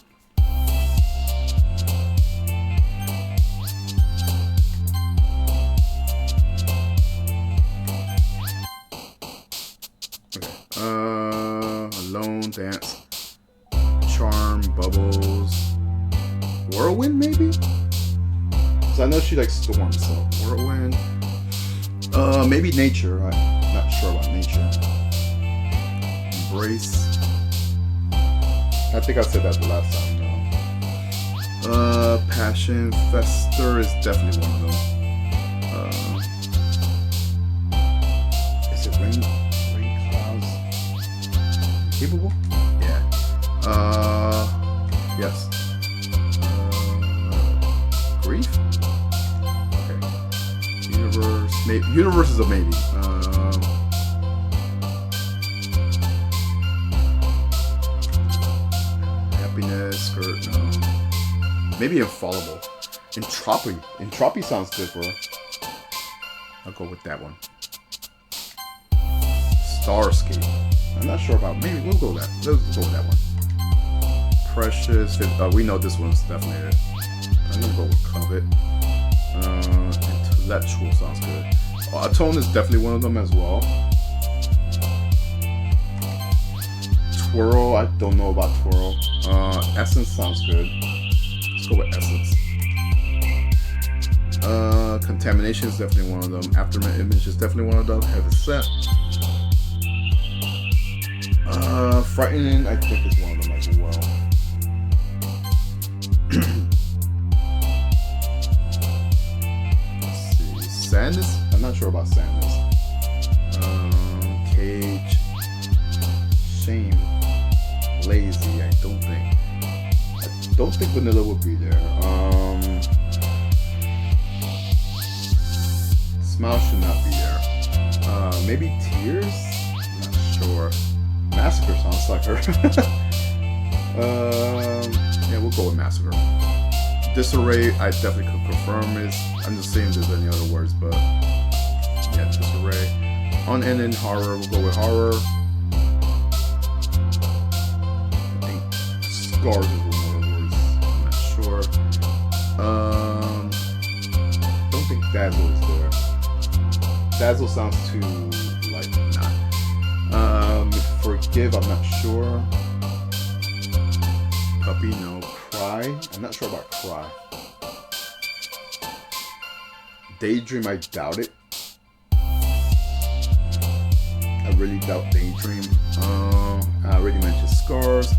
Alone, dance, charm, bubbles, whirlwind maybe? Because I know she likes storms, so whirlwind. Maybe nature. I'm not sure about nature. Embrace. I think I said that the last time. Passion. Fester is definitely one of them. Is it rain clouds? Capable? Yeah. Yes. Grief? Okay. Universe. Maybe. Universe is a maybe. Happiness. Skirt. No. Maybe infallible. Entropy. Entropy sounds good for her. I'll go with that one. Starscape. I'm not sure about. Maybe we'll go with that. Let's go with that one. Precious. We know this one's definitely it. I'm gonna go with Covet. Intellectual sounds good. Atone is definitely one of them as well. Twirl. I don't know about Twirl. Essence sounds good. Let's go with Essence. Contamination is definitely one of them. Aftermath Image is definitely one of them. Heaven Set. Frightening, I think is one of them as well. Let's see. Sadness? I'm not sure about Sadness. Cage. Shame. Lazy, I don't think Vanilla would be there. Smile should not be there. Maybe Tears? I'm not sure. Massacre sounds like her. Yeah, we'll go with Massacre. Disarray, I definitely could confirm is. I'm just saying if there's any other words, but yeah, Disarray. Unending Horror, we'll go with Horror. I think Scars is one of the words. I'm not sure. Don't think Dazzle is there. Dazzle sounds too like not. Forgive, I'm not sure. Puppy, no. Cry, I'm not sure about Cry. Daydream, I doubt it. I really doubt Daydream. I already mentioned Scars.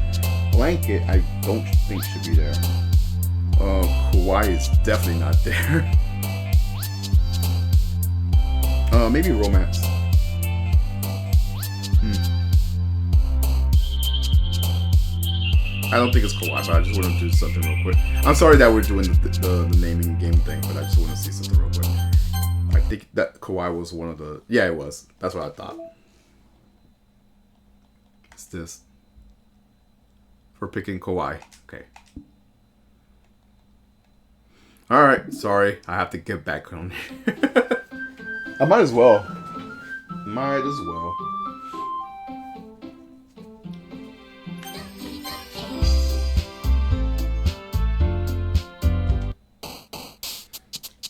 Blanket, I don't think should be there. Kawaii is definitely not there. Maybe Romance. I don't think it's Kawaii, but I just want to do something real quick. I'm sorry that we're doing the naming game thing, but I just want to see something real quick. I think that Kawaii was one of the... Yeah, it was. That's what I thought. It's this. For picking Kawaii. Okay. Alright, sorry. I have to get back on here. I might as well. Might as well.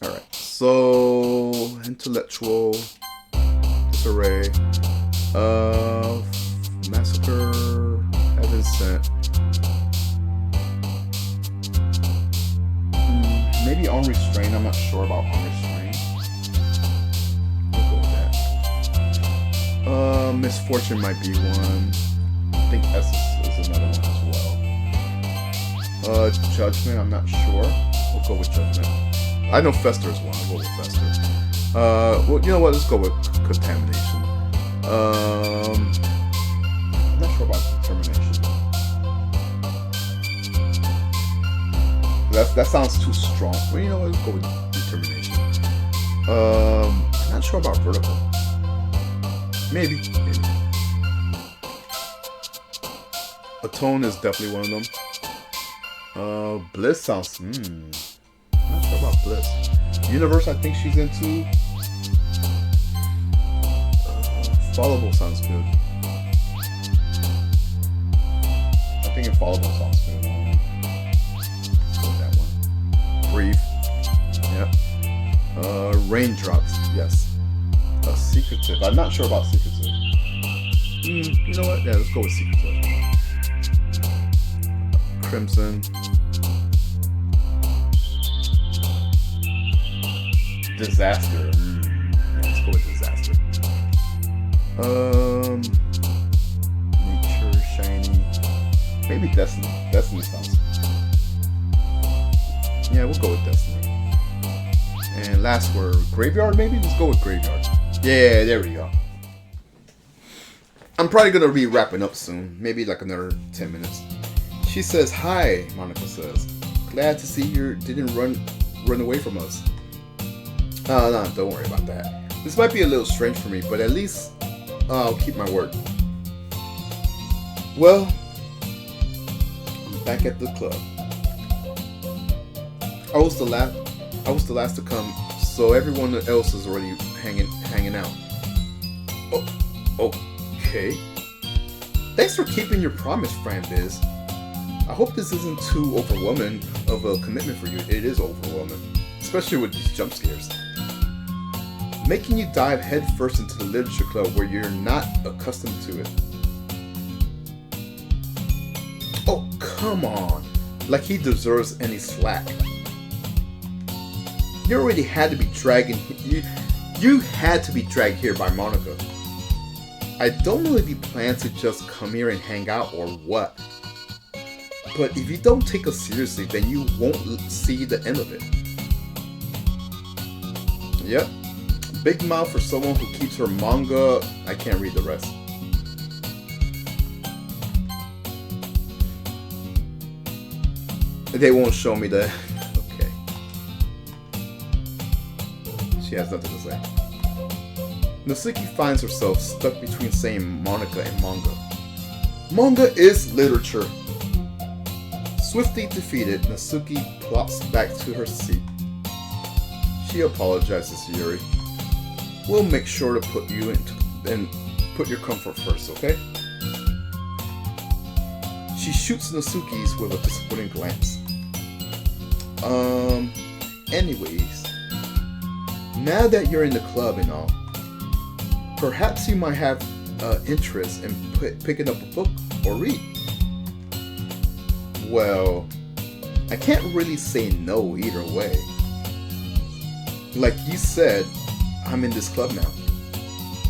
Alright, so intellectual, disarray, massacre, heaven sent. Maybe unrestrained. I'm not sure about unrestrained. I'll go with that. Misfortune might be one. I think Essence is another one as well. Judgment, I'm not sure. We'll go with Judgment. I know Fester is one. I'll go with Fester. Well, you know what? Let's go with Contamination. I'm not sure about Determination. That sounds too strong. Well, you know what? Let's go with Determination. I'm not sure about Vertical. Maybe. Atone is definitely one of them. Bliss sounds... I'm not sure about Bliss. Universe, I think she's into. Fallible sounds good. I think Infallible sounds good. Let's go with that one. Breathe. Yep. Raindrops. Yes. Secretive. I'm not sure about Secretive. You know what? Yeah, let's go with Secretive. Crimson. Disaster. Yeah, let's go with Nature, shiny. Maybe Destiny. Destiny's house. Yeah, we'll go with Destiny. And last word, graveyard maybe? Let's go with graveyard. Yeah, there we go. I'm probably gonna be wrapping up soon. Maybe like another 10 minutes. She says, "Hi," Monica says. "Glad to see you didn't run away from us." Oh, no, don't worry about that. This might be a little strange for me, but at least I'll keep my word. Well, I'm back at the club. I was the last to come, so everyone else is already hanging out. Oh, okay. Thanks for keeping your promise, Fran Biz. I hope this isn't too overwhelming of a commitment for you. It is overwhelming, especially with these jump scares. Making you dive headfirst into the literature club where you're not accustomed to it. Oh, come on. Like he deserves any slack. You already had to be dragging. You had to be dragged here by Monica. I don't know if you plan to just come here and hang out or what. But if you don't take us seriously, then you won't see the end of it. Yep. Big mouth for someone who keeps her manga. I can't read the rest. They won't show me the... Okay. She has nothing to say. Natsuki finds herself stuck between saying Monica and manga. Manga is literature. Swiftly defeated, Natsuki plops back to her seat. She apologizes to Yuri. We'll make sure to put you into and put your comfort first, okay? She shoots Natsuki's with a disappointing glance. Anyways, now that you're in the club and all, perhaps you might have interest in picking up a book or read. Well, I can't really say no either way. Like you said, I'm in this club now.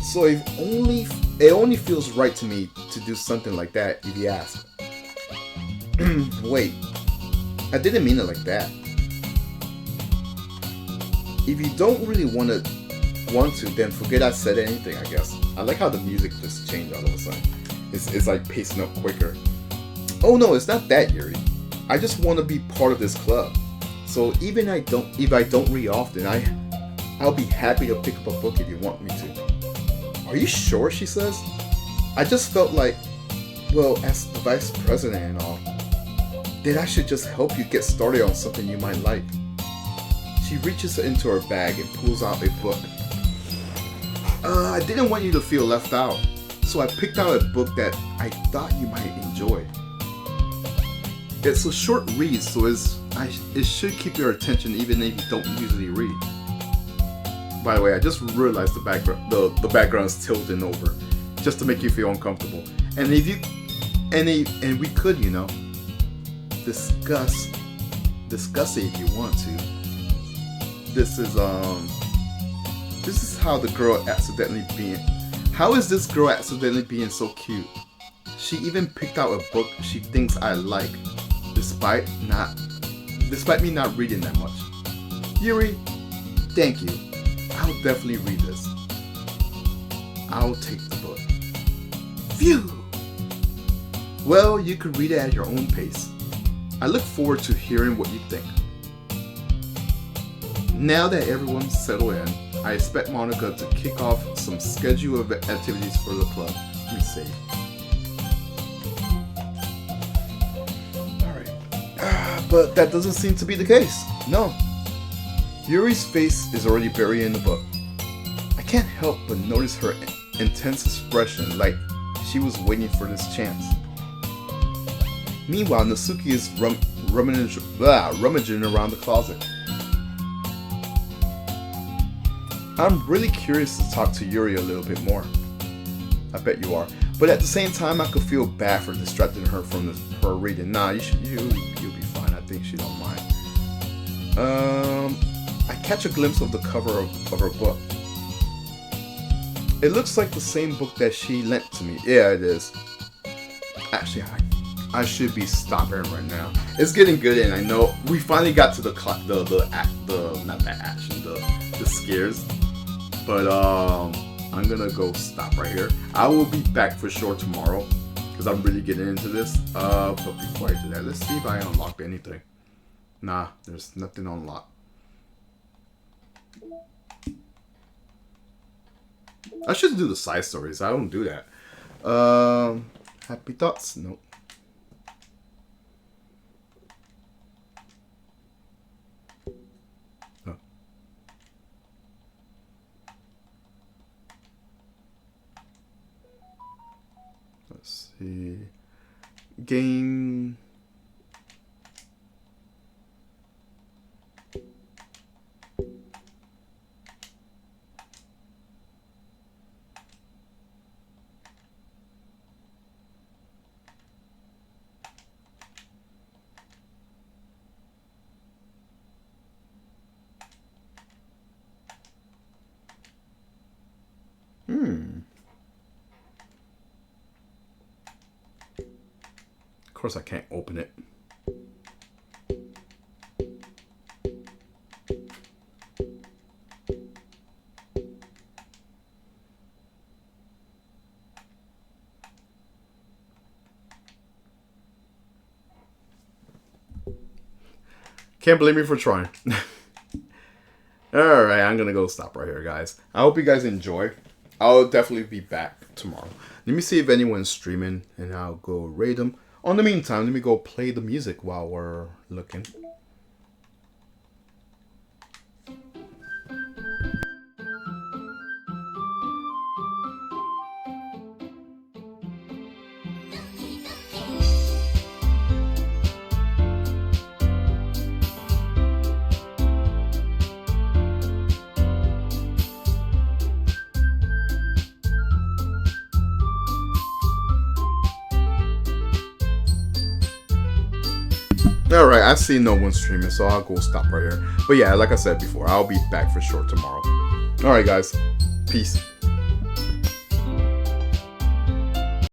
So it only feels right to me to do something like that if you ask. Wait, I didn't mean it like that. If you don't really want to, then forget I said anything, I guess. I like how the music just changed all of a sudden. It's like pacing up quicker. Oh no, it's not that, Yuri. I just want to be part of this club. So even if I don't read often, I'll be happy to pick up a book if you want me to. Are you sure? She says. I just felt like, well, as the vice president and all, that I should just help you get started on something you might like. She reaches into her bag and pulls out a book. I didn't want you to feel left out, so I picked out a book that I thought you might enjoy. It's a short read, so it should keep your attention even if you don't usually read. By the way, I just realized the background is tilting over, just to make you feel uncomfortable. And if you, and we could, discuss it if you want to. This is how the girl accidentally being. How is this girl accidentally being so cute? She even picked out a book she thinks I like, despite me not reading that much. Yuri, thank you. I'll definitely read this. I'll take the book. Phew! Well, you could read it at your own pace. I look forward to hearing what you think. Now that everyone's settled in, I expect Monica to kick off some schedule of activities for the club. Let me see. Alright. But that doesn't seem to be the case. No. Yuri's face is already buried in the book. I can't help but notice her intense expression, like she was waiting for this chance. Meanwhile, Natsuki is rummaging around the closet. I'm really curious to talk to Yuri a little bit more. I bet you are. But at the same time, I could feel bad for distracting her from her reading. Nah, you'll be fine. I think she don't mind. I catch a glimpse of the cover of her book. It looks like the same book that she lent to me. Yeah, it is. Actually, I should be stopping right now. It's getting good, and I know we finally got to the not that action, the scares. But I'm gonna go stop right here. I will be back for sure tomorrow because I'm really getting into this. But before I do that, let's see if I unlocked anything. Nah, there's nothing unlocked. I should do the side stories. I don't do that. Happy thoughts? Nope. Oh. Let's see. Game. Of course I can't open it. Can't blame me for trying. Alright, I'm gonna go stop right here, guys. I hope you guys enjoy. I'll definitely be back tomorrow. Let me see if anyone's streaming, and I'll go raid them. In the meantime, let me go play the music while we're looking. Alright, I see no one streaming, so I'll go stop right here. But yeah, like I said before, I'll be back for sure tomorrow. Alright guys, peace.